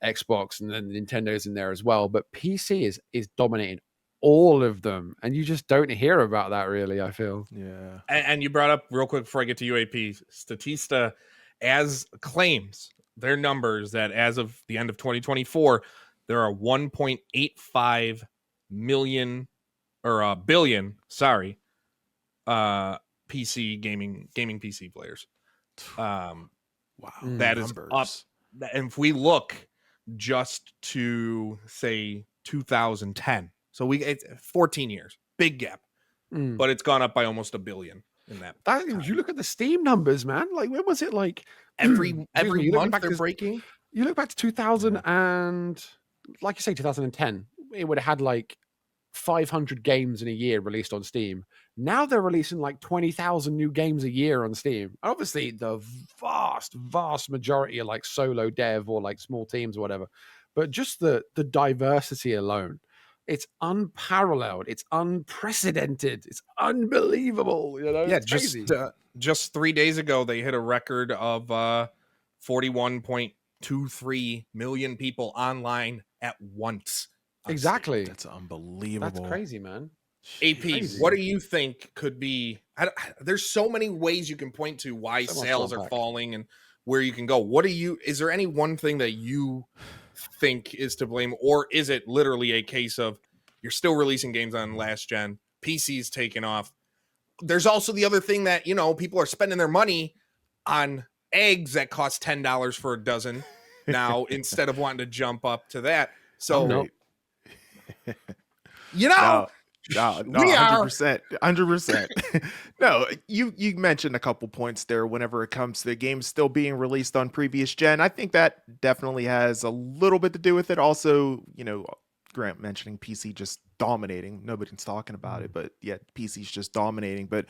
Speaker 3: Xbox, and then Nintendo's in there as well. But PC is dominating all of them, and you just don't hear about that really, I feel.
Speaker 2: Yeah.
Speaker 1: And you brought up real quick before I get to UAP, Statista as claims their numbers that as of the end of 2024, there are 1.85 billion PC gaming PC players.
Speaker 2: Wow.
Speaker 1: That is up. And if we look just to say 2010, so it's 14 years, big gap, but it's gone up by almost 1 billion in that.
Speaker 3: You look at the Steam numbers, man. Like when was it? Like
Speaker 1: every month they're breaking.
Speaker 3: You look back to 2000 and like you say 2010, it would have had like 500 games in a year released on Steam. Now they're releasing like 20,000 new games a year on Steam. Obviously, the vast majority are like solo dev or like small teams or whatever. But just the diversity alone, it's unparalleled. It's unprecedented. It's unbelievable. You know,
Speaker 1: Yeah,
Speaker 3: it's crazy.
Speaker 1: Just 3 days ago, they hit a record of 41.23 million people online at once.
Speaker 3: Exactly.
Speaker 2: That's unbelievable.
Speaker 3: That's crazy, man.
Speaker 1: AP,
Speaker 3: Crazy.
Speaker 1: what do you think could be? There's so many ways you can point to why sales are falling and where you can go. Is there any one thing that you think is to blame, or is it literally a case of you're still releasing games on last gen, PC's taking off? There's also the other thing that, people are spending their money on eggs that cost $10 for a dozen now instead of wanting to jump up to that. So,
Speaker 2: No,
Speaker 1: we
Speaker 2: 100%. No, you mentioned a couple points there whenever it comes to the games still being released on previous gen. I think that definitely has a little bit to do with it. Also, Grant mentioning PC just dominating. Nobody's talking about it, but yeah, PC's just dominating. But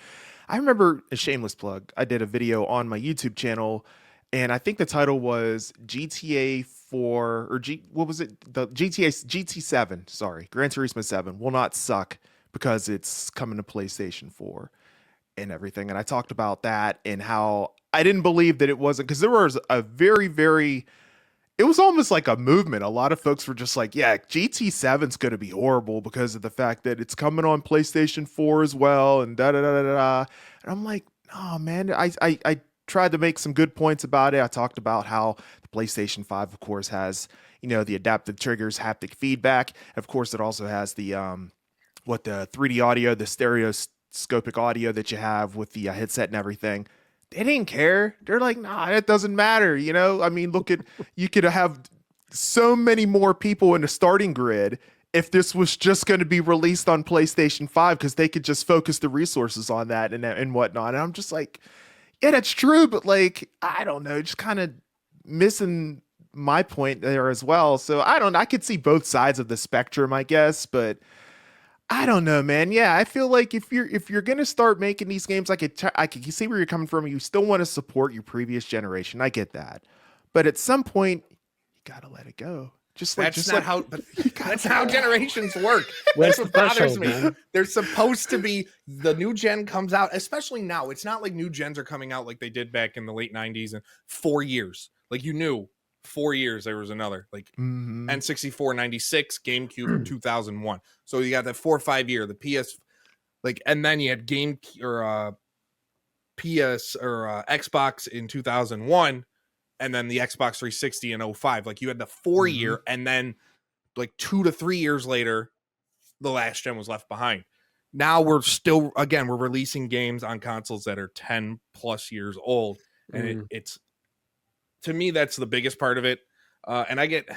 Speaker 2: I remember, a shameless plug, I did a video on my YouTube channel, and I think the title was GTA 4 or what was it? The GT7, sorry, Gran Turismo 7 will not suck because it's coming to PlayStation 4 and everything. And I talked about that and how I didn't believe that it wasn't, because there was a it was almost like a movement. A lot of folks were just like, yeah, GT7's going to be horrible because of the fact that it's coming on PlayStation 4 as well, and da-da-da-da-da. And I'm like, oh, man, I tried to make some good points about it. I talked about how the PlayStation 5, of course, has, the adaptive triggers, haptic feedback. Of course, it also has the 3D audio, the stereoscopic audio that you have with the headset and everything. They didn't care. They're like, nah, it doesn't matter. I mean, you could have so many more people in the starting grid if this was just going to be released on PlayStation 5, because they could just focus the resources on that and whatnot. And I'm just like, yeah, that's true. But like, I don't know, just kind of missing my point there as well. So I could see both sides of the spectrum, I guess, but I don't know, man. Yeah, I feel like if you're gonna start making these games, I can see where you're coming from. You still want to support your previous generation. I get that, but at some point, you gotta let it go. That's not how generations work. That's what bothers me. Man. They're supposed to be, the new gen comes out, especially now. It's not like new gens are coming out like they did back in the late 90s and 4 years. Like 4 years there was another, like N64 96, GameCube 2001. So you got that 4 or 5 year, the PS, like, and then you had PS or Xbox in 2001, and then the Xbox 360 in 05. Like you had the 4 year, and then like 2 to 3 years later, the last gen was left behind. Now we're releasing games on consoles that are 10 plus years old, and it's, to me, that's the biggest part of it. And I get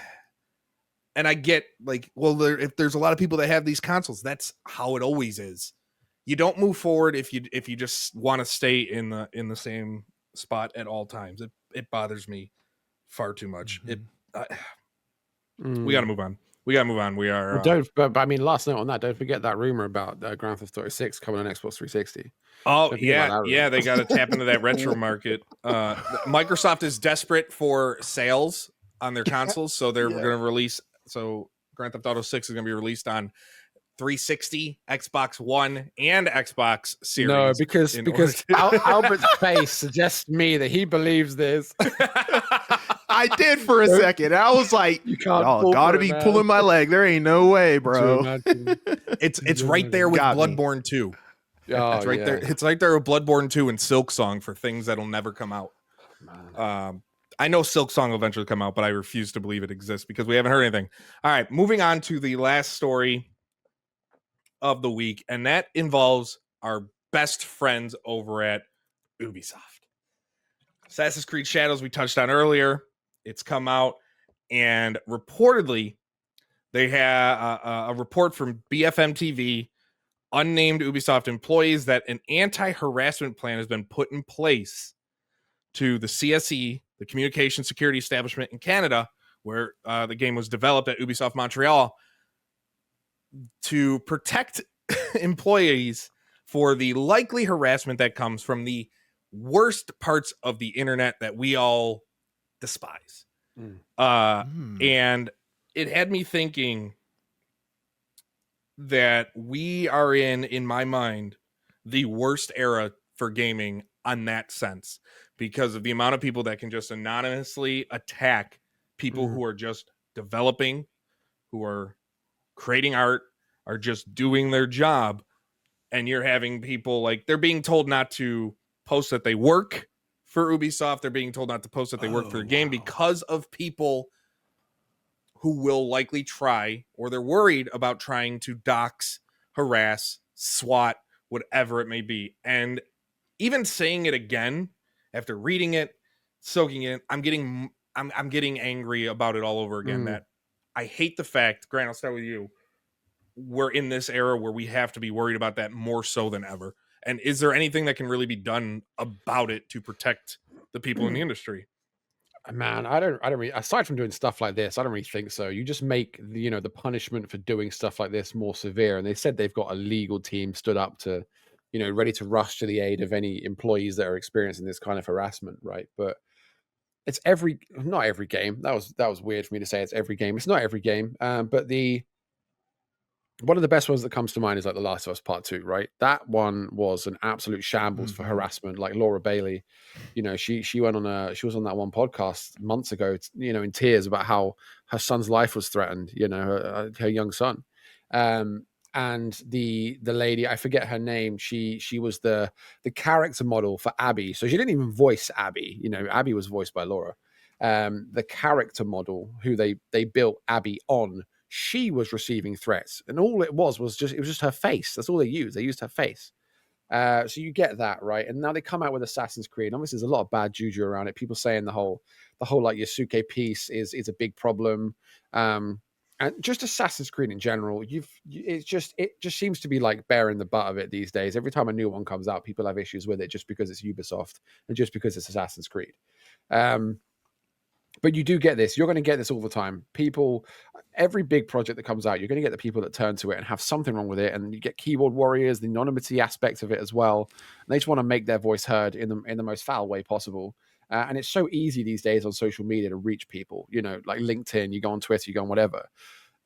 Speaker 2: like, well, if there's a lot of people that have these consoles, that's how it always is. You don't move forward if you just want to stay in the same spot at all times. It bothers me far too much. We got to move on. We are.
Speaker 3: But I mean, last note on that. Don't forget that rumor about Grand Theft Auto 6 coming on Xbox 360.
Speaker 1: Oh yeah, they got to tap into that retro market. Microsoft is desperate for sales on their consoles, so they're going to release. So Grand Theft Auto 6 is going to be released on 360, Xbox One, and Xbox Series.
Speaker 3: No, because Albert's face suggests to me that he believes this.
Speaker 2: I did for a second. I was like, y'all gotta be pulling my leg. There ain't no way, bro.
Speaker 1: It's right there with Bloodborne 2. It's right there. It's right there with Bloodborne 2 and Silk Song for things that'll never come out. I know Silk Song will eventually come out, but I refuse to believe it exists because we haven't heard anything. All right, moving on to the last story of the week, and that involves our best friends over at Ubisoft. Assassin's Creed Shadows, we touched on earlier. It's come out, and reportedly, they have a report from BFM TV, unnamed Ubisoft employees, that an anti-harassment plan has been put in place to the CSE, the Communication Security Establishment in Canada, where the game was developed at Ubisoft Montreal. to protect employees for the likely harassment that comes from the worst parts of the internet that we all despise. And it had me thinking that we are in my mind, the worst era for gaming on that sense, because of the amount of people that can just anonymously attack people who are just developing, who are creating art, are just doing their job. And you're having people like, they're being told not to post that they work for Ubisoft. They're being told not to post that they work for the game because of people who will likely try, or they're worried about trying to dox, harass, swat, whatever it may be. And even saying it again after reading it, soaking it, I'm getting angry about it all over again. That I hate the fact, Grant, I'll start with you. We're in this era where we have to be worried about that more so than ever. And is there anything that can really be done about it to protect the people in the industry?
Speaker 3: Man, I don't really, aside from doing stuff like this, I don't really think so. You just make the punishment for doing stuff like this more severe. And they said they've got a legal team stood up to, ready to rush to the aid of any employees that are experiencing this kind of harassment, right? But it's not every game. That was weird for me to say it's every game. It's not every game. But one of the best ones that comes to mind is like The Last of Us Part 2, right? That one was an absolute shambles for harassment. Like Laura Bailey, she went on she was on that one podcast months ago, in tears about how her son's life was threatened, her young son. And the lady, I forget her name, she was the character model for Abby. So she didn't even voice Abby. Abby was voiced by Laura. The character model who they built Abby on, she was receiving threats, and all it was just her face. That's all they used. They used her face. So you get that, right? And now they come out with Assassin's Creed. Obviously, there's a lot of bad juju around it. People saying the whole like Yasuke piece is a big problem. And just Assassin's Creed in general, it just seems to be like bearing the butt of it these days. Every time a new one comes out, people have issues with it just because it's Ubisoft and just because it's Assassin's Creed. But you do get this. You're going to get this all the time. People, every big project that comes out, you're going to get the people that turn to it and have something wrong with it. And you get keyboard warriors, the anonymity aspect of it as well. And they just want to make their voice heard in the most foul way possible. And it's so easy these days on social media to reach people, like LinkedIn, you go on Twitter, you go on whatever.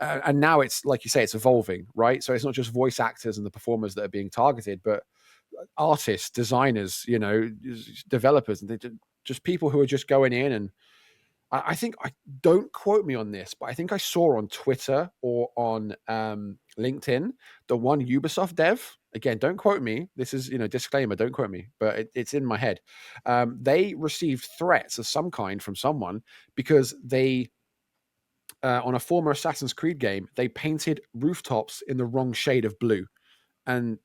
Speaker 3: And now it's, like you say, it's evolving, right? So it's not just voice actors and the performers that are being targeted, but artists, designers, developers, and just people who are just going in. And I think, don't quote me on this, but I think I saw on Twitter or on LinkedIn, the one Ubisoft dev, again, don't quote me. This is, disclaimer, don't quote me, but it's in my head. They received threats of some kind from someone because they, on a former Assassin's Creed game, they painted rooftops in the wrong shade of blue. And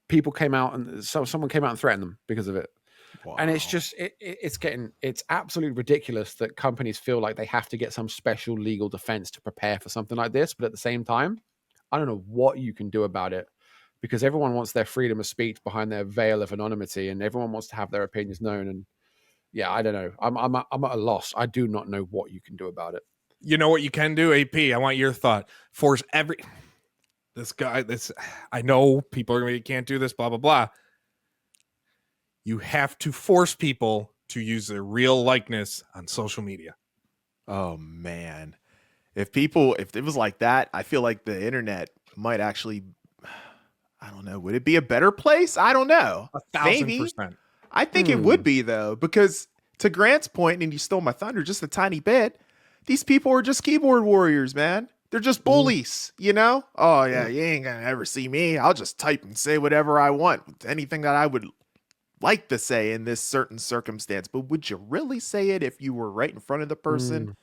Speaker 3: people came out and someone came out and threatened them because of it. Wow. And it's just, it's absolutely ridiculous that companies feel like they have to get some special legal defense to prepare for something like this. But at the same time, I don't know what you can do about it, because everyone wants their freedom of speech behind their veil of anonymity, and everyone wants to have their opinions known. And yeah, I don't know. I'm at a loss. I do not know what you can do about it.
Speaker 1: You know what you can do, AP? I want your thought. Force this guy, I know people are going to can't do this, blah, blah, blah. You have to force people to use their real likeness on social media.
Speaker 2: Oh, man. If it was like that, I feel like the internet might actually, I don't know, would it be a better place? I don't know.
Speaker 1: 1,000%.
Speaker 2: I think it would be, though, because to Grant's point, and you stole my thunder just a tiny bit, these people are just keyboard warriors, man. They're just bullies, Oh, yeah, you ain't going to ever see me. I'll just type and say whatever I want, anything that I would like to say in this certain circumstance. But would you really say it if you were right in front of the person?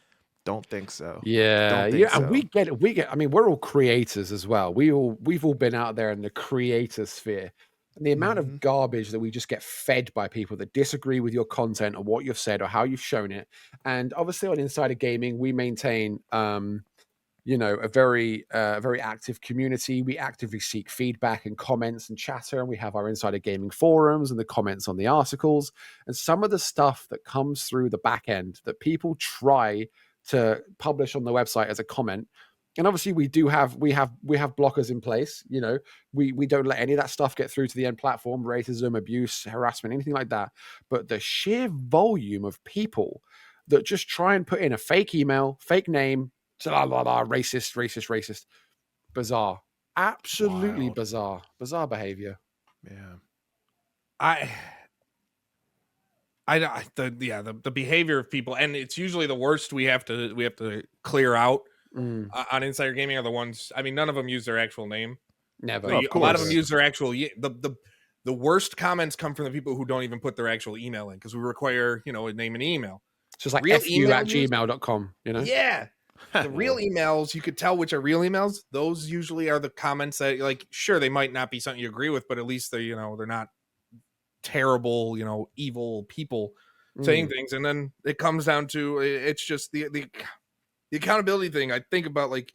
Speaker 2: Don't think so.
Speaker 3: Yeah. And we get it. I mean, we're all creators as well. We've all been out there in the creator sphere. And the amount of garbage that we just get fed by people that disagree with your content or what you've said or how you've shown it. And obviously on Insider Gaming, we maintain a very active community. We actively seek feedback and comments and chatter, and we have our Insider Gaming forums and the comments on the articles. And some of the stuff that comes through the back end that people try to publish on the website as a comment, And obviously we have blockers in place. You know, we don't let any of that stuff get through to the end platform, racism, abuse, harassment, anything like that. But the sheer volume of people that just try and put in a fake email, fake name, blah, blah, blah, racist, bizarre, absolutely
Speaker 2: Wild.
Speaker 3: bizarre behavior.
Speaker 2: Yeah.
Speaker 1: The behavior of people, and it's usually the worst we have to clear out on Insider Gaming are the ones. I mean, none of them use their actual name.
Speaker 3: Never.
Speaker 1: A lot of them use their actual. The worst comments come from the people who don't even put their actual email in, because we require, you know, a name and email.
Speaker 3: It's just like fu@gmail.com, you know?
Speaker 1: Yeah. The real emails, you could tell which are real emails. Those usually are the comments that, like, sure, they might not be something you agree with, but at least they, you know, they're not terrible, you know, evil people saying things. And then it comes down to, it's just the accountability thing. I think about, like,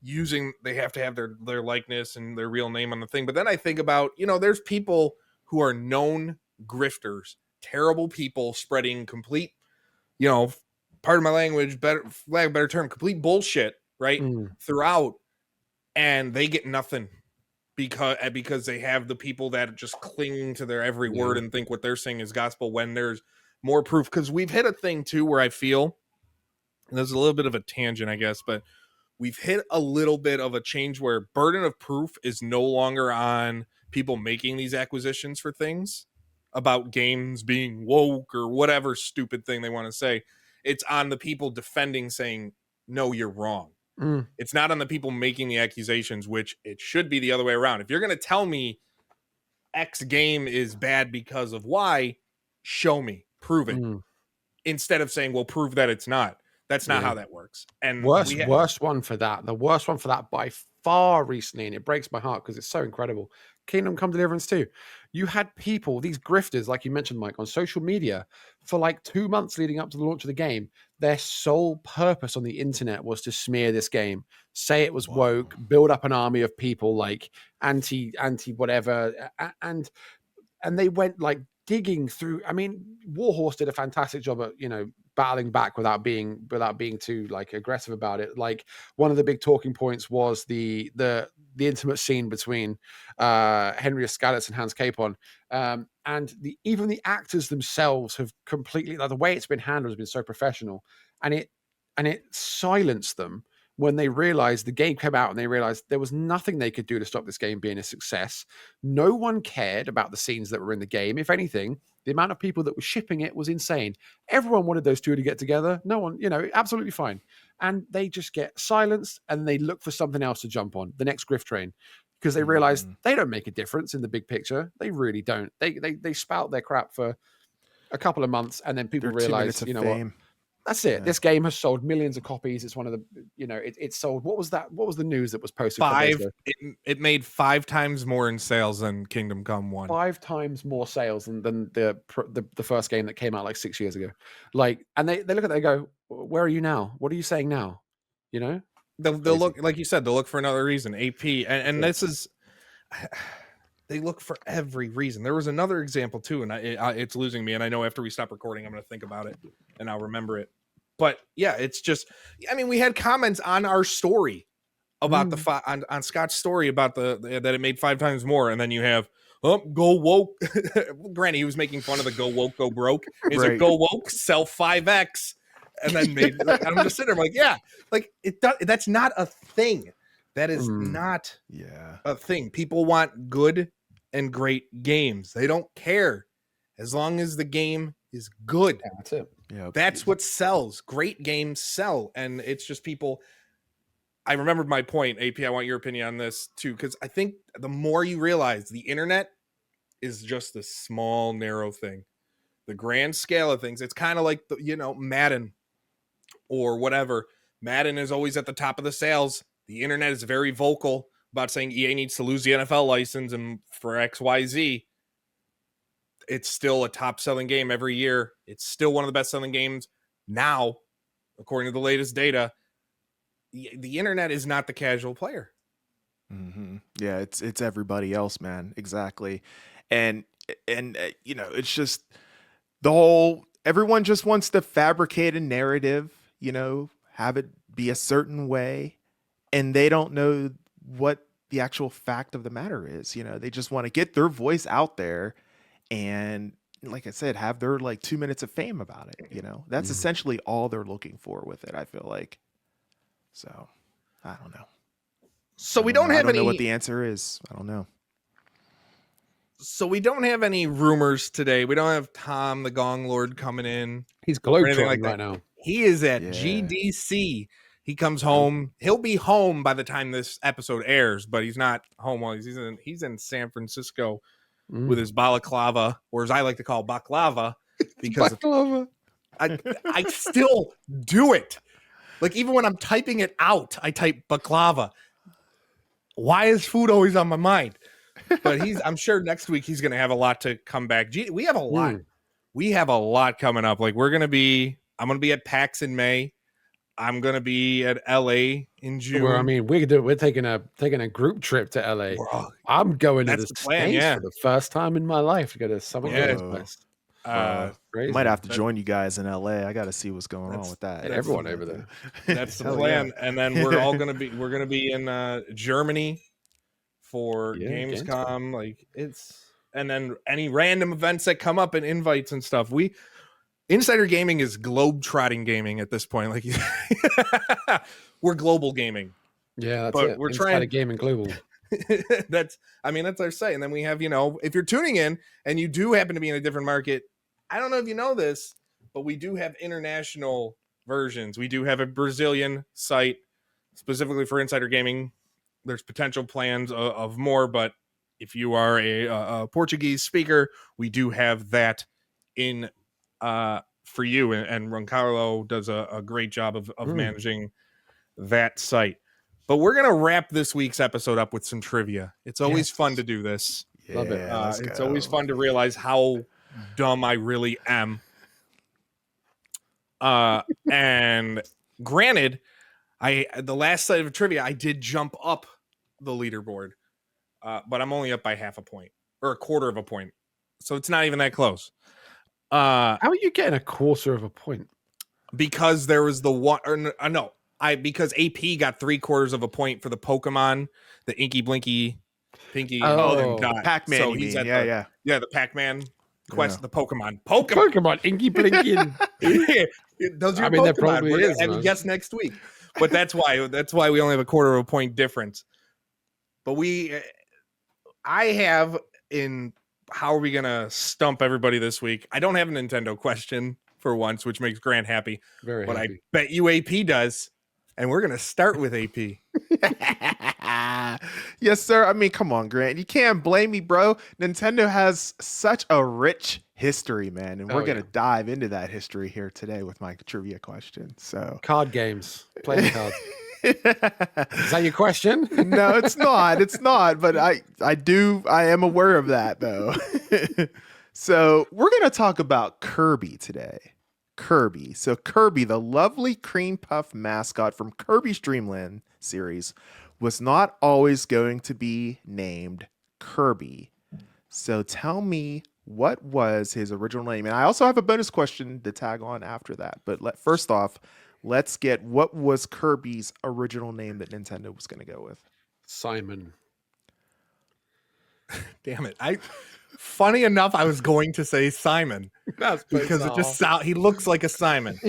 Speaker 1: they have to have their likeness and their real name on the thing. But then I think about, you know, there's people who are known grifters, terrible people spreading complete, you know, pardon my language, better term, complete bullshit, right? Throughout, and they get nothing because they have the people that just cling to their every word and think what they're saying is gospel, when there's more proof. Because we've hit a thing too where I feel, and there's a little bit of a tangent, I guess, but we've hit a little bit of a change where burden of proof is no longer on people making these acquisitions for things about games being woke or whatever stupid thing they want to say. It's on the people defending, saying, no, you're wrong. It's not on the people making the accusations, which it should be the other way around. If you're going to tell me X game is bad because of Y, show me, prove it. Instead of saying, well, prove that it's not. That's not how that works. And
Speaker 3: worst one for that. The worst one for that by far recently, and it breaks my heart because it's so incredible. Kingdom Come Deliverance 2. You had people, these grifters, like you mentioned, Mike, on social media for like 2 months leading up to the launch of the game. Their sole purpose on the internet was to smear this game, say it was woke, build up an army of people like anti whatever, and they went like digging through. I mean, Warhorse did a fantastic job at, you know, battling back without being too like aggressive about it. Like, one of the big talking points was the intimate scene between Henry Scalise and Hans Capon, and even the actors themselves have completely, like, the way it's been handled has been so professional, and it silenced them when they realized the game came out and they realized there was nothing they could do to stop this game being a success. No one cared about the scenes that were in the game. If anything, the amount of people that were shipping it was insane. Everyone wanted those two to get together. No one, you know, absolutely fine. And they just get silenced and they look for something else to jump on, the next grift train, because they realize they don't make a difference in the big picture. They really don't. They spout their crap for a couple of months and then people realize, you know what? That's it. Yeah. This game has sold millions of copies. It's one of the, you know, it's sold. What was that? What was the news that was posted?
Speaker 1: It made 5 times more in sales than Kingdom Come 1.
Speaker 3: 5 times more sales than the first game that came out like 6 years ago. Like, and they look at it and go, where are you now? What are you saying now? You know,
Speaker 1: they'll look, like you said, they'll look for another reason. AP and this is. They look for every reason. There was another example too, and it's losing me. And I know after we stop recording, I'm going to think about it and I'll remember it. But yeah, it's just, I mean, we had comments on our story about on Scott's story about that it made 5 times more. And then you have, go woke. Granny, he was making fun of the go woke, go broke. He's like, go woke, sell 5X. And then I'm just sitting there like, yeah, like that's not a thing. That is not a thing. People want good and great games. They don't care as long as the game is good.
Speaker 3: Yeah, that's it.
Speaker 1: Yeah, that's what sells. Great games sell. And it's just people. I remembered my point, AP. I want your opinion on this too, because I think the more you realize the internet is just a small, narrow thing. The grand scale of things, it's kind of like Madden or whatever. Madden is always at the top of the sales. The internet is very vocal about saying EA needs to lose the NFL license, and for XYZ, it's still a top-selling game every year. It's still one of the best-selling games now, according to the latest data. The internet is not the casual player.
Speaker 2: Yeah, it's everybody else, man. Exactly. And it's just everyone just wants to fabricate a narrative, have it be a certain way. and they don't know what the actual fact of the matter is. They just want to get their voice out there and, like I said, have their like 2 minutes of fame about it. That's essentially all they're looking for with it, I feel like. So I don't know.
Speaker 1: So we don't have any.
Speaker 2: I don't know what the answer is. I don't know.
Speaker 1: So we don't have any rumors today. We don't have Tom the Gong Lord coming in.
Speaker 3: He's globetrotting right now.
Speaker 1: He is at GDC. He comes home. He'll be home by the time this episode airs, but he's not home while he's in San Francisco with his balaclava, or as I like to call baklava, because
Speaker 3: baklava.
Speaker 1: I still do it. Like, even when I'm typing it out, I type baklava. Why is food always on my mind? But I'm sure next week he's going to have a lot to come back. We have a lot. We have a lot coming up. Like, I'm going to be at PAX in May. I'm going to be at LA in June.
Speaker 3: Well, I mean, we're taking a group trip to LA. I'm going to the States for the first time in my life to go to some of those places.
Speaker 2: Might have to join you guys in LA. I got to see what's going on with that.
Speaker 3: Everyone over there.
Speaker 1: That's the plan. Yeah. And then we're going to be in Germany for Gamescom. Like, and then any random events that come up and invites and stuff. Insider Gaming is globe-trotting gaming at this point. Like, we're global gaming.
Speaker 3: Yeah, that's
Speaker 1: but
Speaker 3: it.
Speaker 1: We're trying to
Speaker 3: gaming global.
Speaker 1: that's our say. And then we have, if you're tuning in and you do happen to be in a different market, I don't know if you know this, but we do have international versions. We do have a Brazilian site specifically for Insider Gaming. There's potential plans of more, but if you are a Portuguese speaker, we do have that in for you, and Roncarlo does a great job of managing that site. But we're gonna wrap this week's episode up with some trivia. It's always fun to do this.
Speaker 3: Love it.
Speaker 1: It's always fun to realize how dumb I really am. And granted, the last set of trivia, I did jump up the leaderboard, but I'm only up by half a point or a quarter of a point, so it's not even that close.
Speaker 3: How are you getting a quarter of a point?
Speaker 1: Because there was the one, or no, because AP got 3/4 of a point for the Pokemon, the Inky Blinky Pinky.
Speaker 2: Pac-Man.
Speaker 1: So he's at the Pac-Man quest, the Pokemon
Speaker 3: Inky Blinky.
Speaker 1: Those are Pokemon. Probably we're gonna have a guess next week, but that's why we only have a quarter of a point difference. But I have in. How are we going to stump everybody this week? I don't have a Nintendo question for once, which makes Grant happy.
Speaker 3: Very
Speaker 1: but
Speaker 3: happy.
Speaker 1: I bet you AP does. And we're going to start with AP.
Speaker 2: Yes, sir. I mean, come on, Grant. You can't blame me, bro. Nintendo has such a rich history, man. And we're going to dive into that history here today with my trivia question. So,
Speaker 3: card games. Playing cards. Is that your question?
Speaker 2: No, it's not. It's not. But I am aware of that, though. So we're going to talk about Kirby today. Kirby. So Kirby, the lovely cream puff mascot from Kirby's Dream Land series, was not always going to be named Kirby. So tell me, what was his original name? And I also have a bonus question to tag on after that. But first off, let's get, what was Kirby's original name that Nintendo was going to go with?
Speaker 3: Simon.
Speaker 1: Damn it. Funny enough, I was going to say Simon.
Speaker 3: That's
Speaker 1: because it just he looks like a Simon.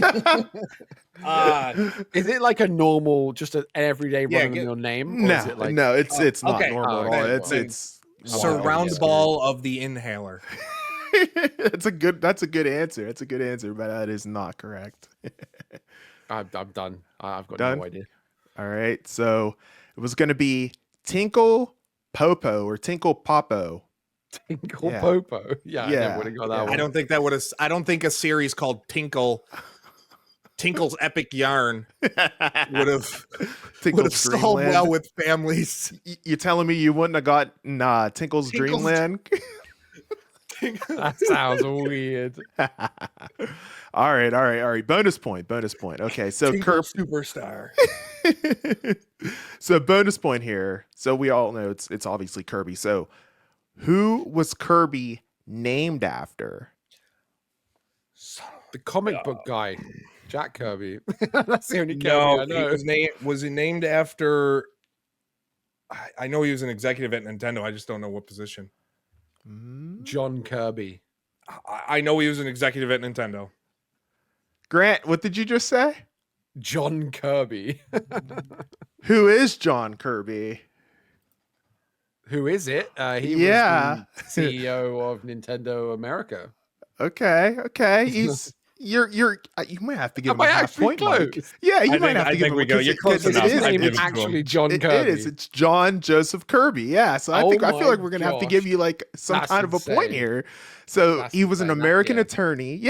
Speaker 3: Is it like a normal, just an everyday run-of-the-mill name?
Speaker 2: No,
Speaker 3: is it like,
Speaker 2: it's not normal at all. It's
Speaker 1: surround ball of the inhaler.
Speaker 2: That's a good answer. It's a good answer, but that is not correct.
Speaker 3: I'm done. I've got no idea.
Speaker 2: All right. So it was going to be Tinkle Popo or Tinkle Popo.
Speaker 3: Tinkle Popo. Yeah. I never would have got that one.
Speaker 1: I don't think a series called Tinkle's Epic Yarn would have stalled well with families.
Speaker 2: You're telling me you wouldn't have got Tinkle's Dreamland?
Speaker 3: That sounds weird.
Speaker 2: All right. Bonus point. Okay, so
Speaker 1: Tinkle Superstar.
Speaker 2: So bonus point here. So we all know it's obviously Kirby. So who was Kirby named after?
Speaker 3: The comic book guy. Jack Kirby. That's the only Kirby I know.
Speaker 1: Was he named after? I know he was an executive at Nintendo. I just don't know what position.
Speaker 3: John Kirby.
Speaker 1: I know he was an executive at Nintendo.
Speaker 2: Grant, what did you just say?
Speaker 3: John Kirby.
Speaker 2: Who is John Kirby?
Speaker 3: Who is it? He was the CEO of Nintendo America.
Speaker 2: Okay. He's you might have to give him a half point, Mike.
Speaker 1: Yeah,
Speaker 2: you might have to give him.
Speaker 1: You're close enough.
Speaker 3: His name is actually John Kirby.
Speaker 2: It is. It's John Joseph Kirby. Yeah. So I feel like we're gonna have to give you like some kind of a point here. So he was an American attorney,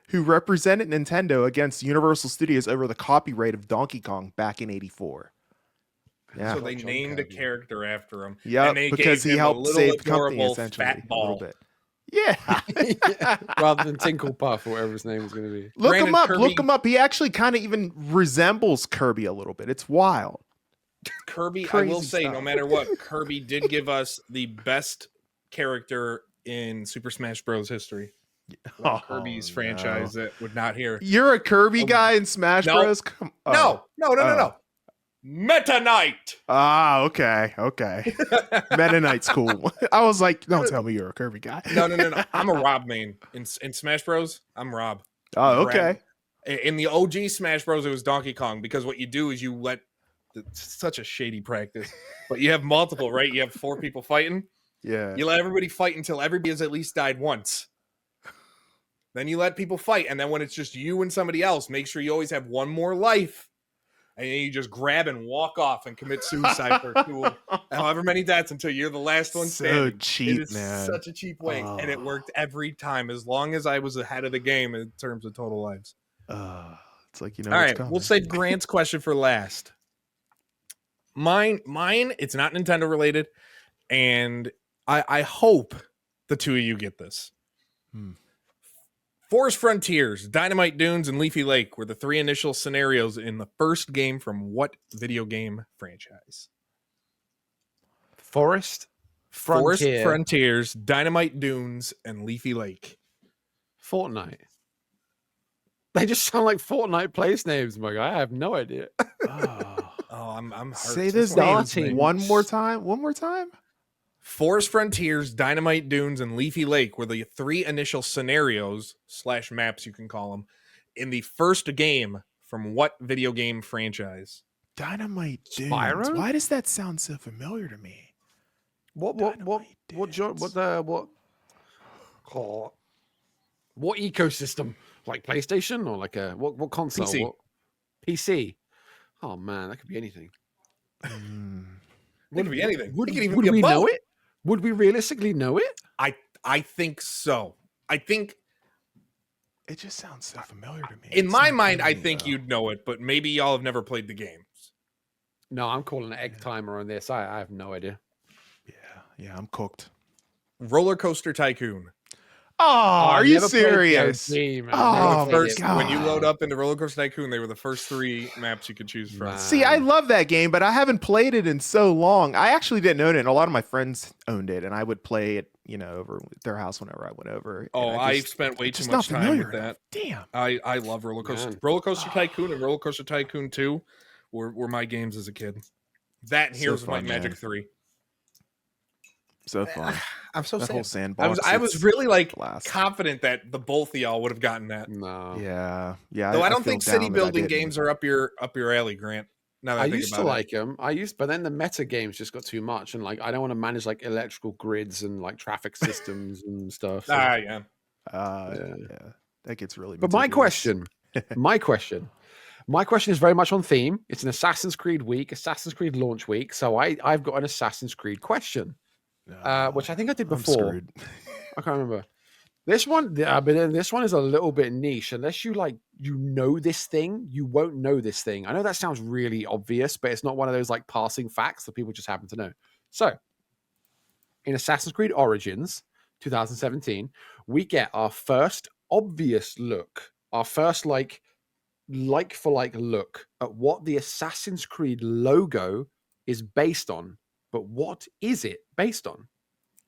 Speaker 2: who represented Nintendo against Universal Studios over the copyright of Donkey Kong back in '84. Yeah.
Speaker 1: So they named a character after him.
Speaker 2: Yeah, because he helped save the company essentially a little bit. Yeah.
Speaker 3: Rather than Tinklepuff or whatever his name was going to be.
Speaker 2: Look him up. He actually kind of even resembles Kirby a little bit. It's wild.
Speaker 1: Kirby, I will say, no matter what, Kirby did give us the best character in Super Smash Bros. History. Kirby's franchise that would not hear.
Speaker 2: You're a Kirby guy in Smash Bros?
Speaker 1: No. Meta Knight.
Speaker 2: Ah, okay. Meta Knight's cool. I was like, don't tell me you're a Kirby guy.
Speaker 1: No. I'm a Rob main in Smash Bros. I'm Rob.
Speaker 2: Oh, okay.
Speaker 1: In the OG Smash Bros, it was Donkey Kong because what you do is you let such a shady practice, but you have multiple, right? You have 4 people fighting.
Speaker 2: Yeah.
Speaker 1: You let everybody fight until everybody has at least died once. Then you let people fight, and then when it's just you and somebody else, make sure you always have one more life. And then you just grab and walk off and commit suicide for however many deaths until you're the last one standing.
Speaker 2: So cheap,
Speaker 1: it is
Speaker 2: man.
Speaker 1: Such a cheap way, and it worked every time as long as I was ahead of the game in terms of total lives.
Speaker 2: It's like,
Speaker 1: all right, we'll save Grant's question for last. Mine. It's not Nintendo related, and I hope the two of you get this. Forest Frontiers, Dynamite Dunes, and Leafy Lake were the 3 initial scenarios in the first game from what video game franchise?
Speaker 3: Forest
Speaker 1: Frontiers, Dynamite Dunes, and Leafy Lake.
Speaker 3: Fortnite. They just sound like Fortnite place names, my guy. I have no idea.
Speaker 1: I'm hurt.
Speaker 2: Say this name one more time.
Speaker 1: Forest Frontiers, Dynamite Dunes, and Leafy Lake were the 3 initial scenarios / maps, you can call them, in the first game from what video game franchise?
Speaker 2: Dynamite Dunes.
Speaker 3: Spyro?
Speaker 2: Why does that sound so familiar to me?
Speaker 3: What ecosystem? Like PlayStation or like a what console?
Speaker 1: PC.
Speaker 3: PC. Oh man, that could be anything.
Speaker 1: Would be anything.
Speaker 3: Would we know it? Would we realistically know it?
Speaker 1: I think so. I think
Speaker 2: it just sounds so familiar to me.
Speaker 1: In my mind, I think you'd know it, but maybe y'all have never played the games.
Speaker 3: No, I'm calling an egg timer on this. I have no idea.
Speaker 2: Yeah, I'm cooked.
Speaker 1: Roller Coaster Tycoon.
Speaker 2: Oh, are you serious?
Speaker 3: Oh,
Speaker 2: my God.
Speaker 1: When you load up into Roller Coaster Tycoon, they were the first 3 maps you could choose from.
Speaker 2: See, I love that game, but I haven't played it in so long. I actually didn't own it, and a lot of my friends owned it, and I would play it, over at their house whenever I went over.
Speaker 1: I spent way too much time with that.
Speaker 2: Damn.
Speaker 1: I love Roller Coaster. Roller Coaster Tycoon and Roller Coaster Tycoon 2 were my games as a kid. That and Heroes of Might and Magic 3.
Speaker 2: So fun.
Speaker 1: I'm so sad.
Speaker 2: Whole sandbox.
Speaker 1: I was really confident that the both of y'all would have gotten that.
Speaker 3: No.
Speaker 2: Yeah.
Speaker 1: Though I don't think city building games are up your alley, Grant. Now that
Speaker 3: I used to like them. But then the meta games just got too much, and I don't want to manage electrical grids and traffic systems and stuff. So.
Speaker 1: Yeah.
Speaker 2: That gets really.
Speaker 3: But my question is very much on theme. It's an Assassin's Creed week, Assassin's Creed launch week. So I've got an Assassin's Creed question. Which I think I did before. I can't remember. This one, but this one is a little bit niche. Unless you know this thing, you won't know this thing. I know that sounds really obvious, but it's not one of those passing facts that people just happen to know. So, in Assassin's Creed Origins 2017, we get our first obvious look, our first like for like look at what the Assassin's Creed logo is based on. But what is it based on?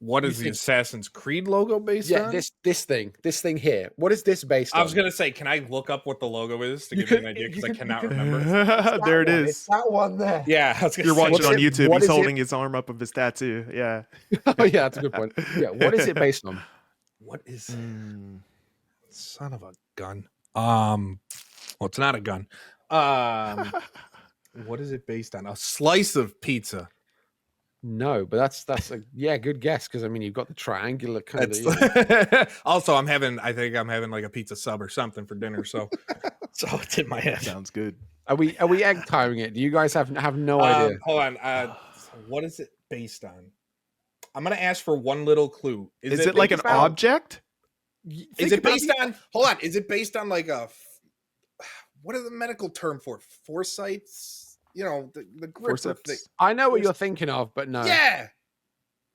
Speaker 1: What is the Assassin's Creed logo based on?
Speaker 3: Yeah, this thing here. What is this based on?
Speaker 1: I was gonna say, can I look up what the logo is to give me an idea? Because I cannot remember.
Speaker 2: There it is.
Speaker 3: It's that one there.
Speaker 1: Yeah, I was gonna
Speaker 2: You're
Speaker 1: say,
Speaker 2: watching on YouTube. He's holding his arm up of his tattoo. Yeah.
Speaker 3: Oh yeah, that's a good point. Yeah, what is it based on?
Speaker 1: What is son of a gun? Well, it's not a gun. What is it based on? A slice of pizza.
Speaker 3: No, but that's a good guess, because I mean you've got the triangular kind
Speaker 1: of. Also, I think I'm having like a pizza sub or something for dinner, so it's in my head.
Speaker 2: Sounds good.
Speaker 3: Are we egg timing it? Do you guys have no idea?
Speaker 1: Hold on. What is it based on? I'm gonna ask for one little clue.
Speaker 2: Is it like an object?
Speaker 1: Is it based on? Hold on. Is it based on like a? What is the medical term for it? Foresights? You know, the gripper thing.
Speaker 3: I know what you're thinking of, but no.
Speaker 1: Yeah.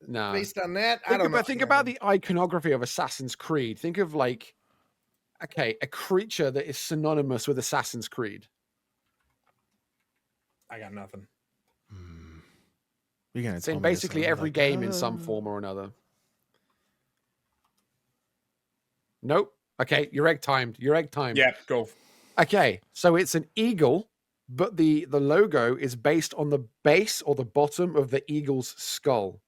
Speaker 3: No.
Speaker 1: Based on that, I don't know.
Speaker 3: Think about the iconography of Assassin's Creed. Think of like, a creature that is synonymous with Assassin's Creed.
Speaker 1: I got nothing.
Speaker 3: It's in basically every game in some form or another. Nope. Okay, you're egg timed.
Speaker 1: Yeah, go.
Speaker 3: Okay, so it's an eagle, but the logo is based on the base or the bottom of the eagle's skull.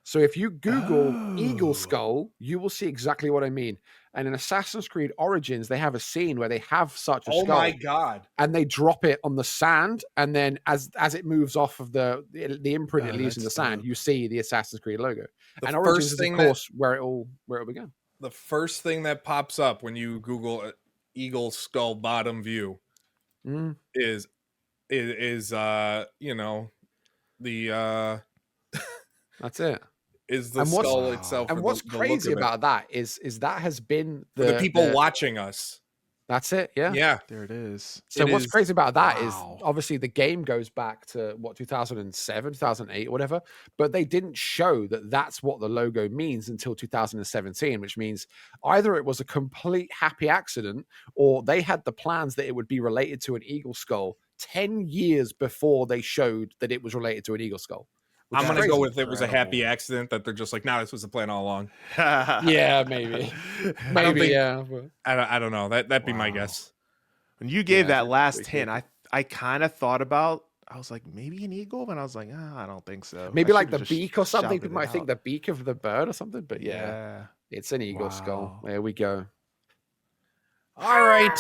Speaker 3: So if you Google eagle skull, you will see exactly what I mean. And in Assassin's Creed Origins, they have a scene where they have such a skull.
Speaker 1: Oh my god!
Speaker 3: And they drop it on the sand, and then as it moves off of the imprint it leaves in the sand, you see the Assassin's Creed logo. And Origins is, of course, where it all began.
Speaker 1: The first thing that pops up when you Google eagle skull bottom view is you know, the
Speaker 3: that's it.
Speaker 1: Is the skull itself.
Speaker 3: And what's crazy about that is that has been
Speaker 1: the people watching us.
Speaker 3: That's it. Yeah.
Speaker 1: Yeah.
Speaker 2: There it is.
Speaker 3: So what's crazy about that is obviously the game goes back to 2007, 2008, whatever, but they didn't show that that's what the logo means until 2017, which means either it was a complete happy accident or they had the plans that it would be related to an eagle skull 10 years before they showed that it was related to an eagle skull.
Speaker 1: I'm going to go with it was a happy accident that they're just like, nah, this was the plan all along.
Speaker 3: Yeah, maybe. Yeah.
Speaker 1: I don't know. That'd be my guess.
Speaker 2: When you gave that last hint, I kind of thought about, I was like, maybe an eagle? And I was like, I don't think so.
Speaker 3: Maybe like the beak or something. People might think the beak of the bird or something, but yeah. It's an eagle skull. There we go.
Speaker 1: All right.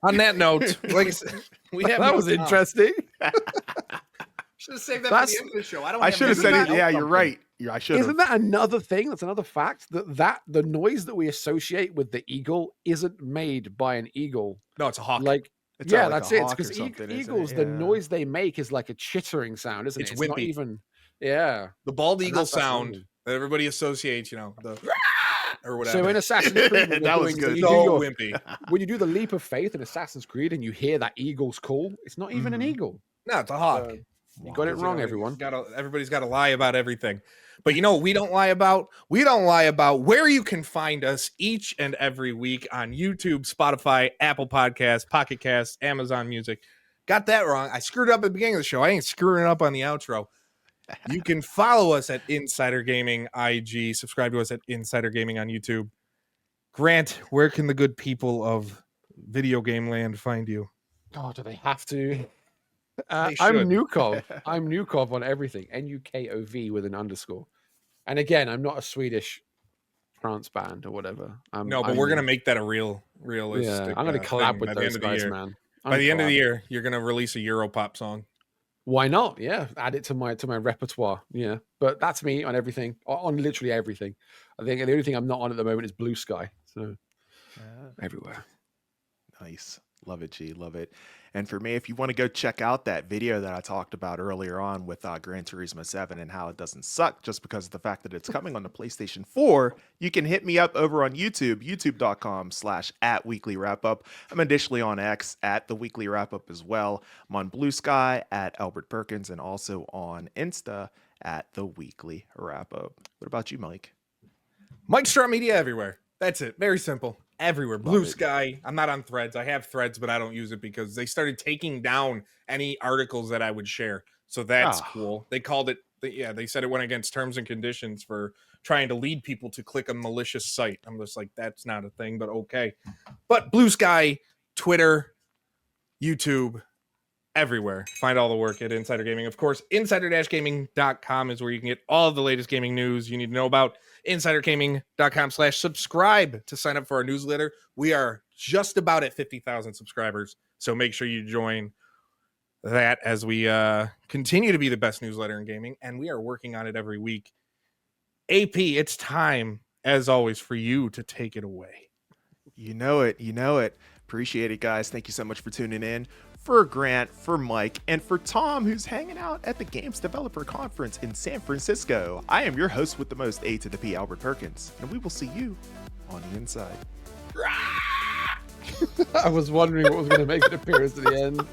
Speaker 1: On that note, like I said,
Speaker 3: that was interesting.
Speaker 1: Should have saved that for the end of the show.
Speaker 2: I should have said it. Yeah, you're right. Yeah, I should have.
Speaker 3: Isn't that another thing? That's another fact that the noise that we associate with the eagle isn't made by an eagle.
Speaker 1: No, it's a hawk.
Speaker 3: That's it. It's because eagles, the noise they make is like a chittering sound, isn't it? It's wimpy. Not even. Yeah.
Speaker 1: The bald eagle sound that everybody associates, the or whatever.
Speaker 3: So in Assassin's Creed,
Speaker 2: that was good.
Speaker 1: Wimpy.
Speaker 3: When you do the leap of faith in Assassin's Creed and you hear that eagle's call, it's not even an eagle.
Speaker 1: No, it's a hawk.
Speaker 3: You got it wrong, everyone.
Speaker 1: Everybody's got to lie about everything. But you know what we don't lie about? We don't lie about where you can find us each and every week on YouTube, Spotify, Apple Podcasts, Pocket Casts, Amazon Music. Got that wrong. I screwed it up at the beginning of the show. I ain't screwing it up on the outro. You can follow us at Insider Gaming IG. Subscribe to us at Insider Gaming on YouTube. Grant, where can the good people of Video Game Land find you?
Speaker 3: Oh, do they have to? I'm Nukov. I'm Nukov on everything. Nukov with an underscore. And again, I'm not a Swedish trance band or whatever. But
Speaker 1: we're gonna make that a realistic.
Speaker 3: Yeah, I'm gonna collab with those guys, man.
Speaker 1: By the end of the year, you're gonna release a Europop song.
Speaker 3: Why not? Yeah, add it to my repertoire. Yeah, but that's me on everything, on literally everything. I think the only thing I'm not on at the moment is Blue Sky. So everywhere.
Speaker 2: Nice. Love it, G. Love it. And for me, if you want to go check out that video that I talked about earlier on with Gran Turismo 7 and how it doesn't suck just because of the fact that it's coming on the PlayStation 4, you can hit me up over on YouTube, youtube.com/@weeklywrapup. I'm additionally on X at the Weekly Wrap Up as well. I'm on Blue Sky at Albert Perkins and also on Insta at the Weekly Wrap Up. What about you, Mike?
Speaker 1: Mike Straw Media everywhere. That's it. Very simple. Everywhere. Blue Sky. I'm not on Threads. I have Threads, but I don't use it because they started taking down any articles that I would share. So that's cool. They called it they said it went against terms and conditions for trying to lead people to click a malicious site. I'm just like, that's not a thing, but okay. But Blue Sky, Twitter, YouTube, everywhere. Find all the work at Insider Gaming. Of course, insider-gaming.com is where you can get all of the latest gaming news you need to know about. insidergaming.com/subscribe to sign up for our newsletter. We are just about at 50,000 subscribers, so make sure you join that as we continue to be the best newsletter in gaming, and we are working on it every week. AP, it's time, as always, for you to take it away.
Speaker 2: You know it. Appreciate it, guys. Thank you so much for tuning in. For Grant, for Mike, and for Tom, who's hanging out at the Games Developer Conference in San Francisco, I am your host with the most, A to the P, Albert Perkins, and we will see you on the inside.
Speaker 3: I was wondering what was going to make an appearance at the end.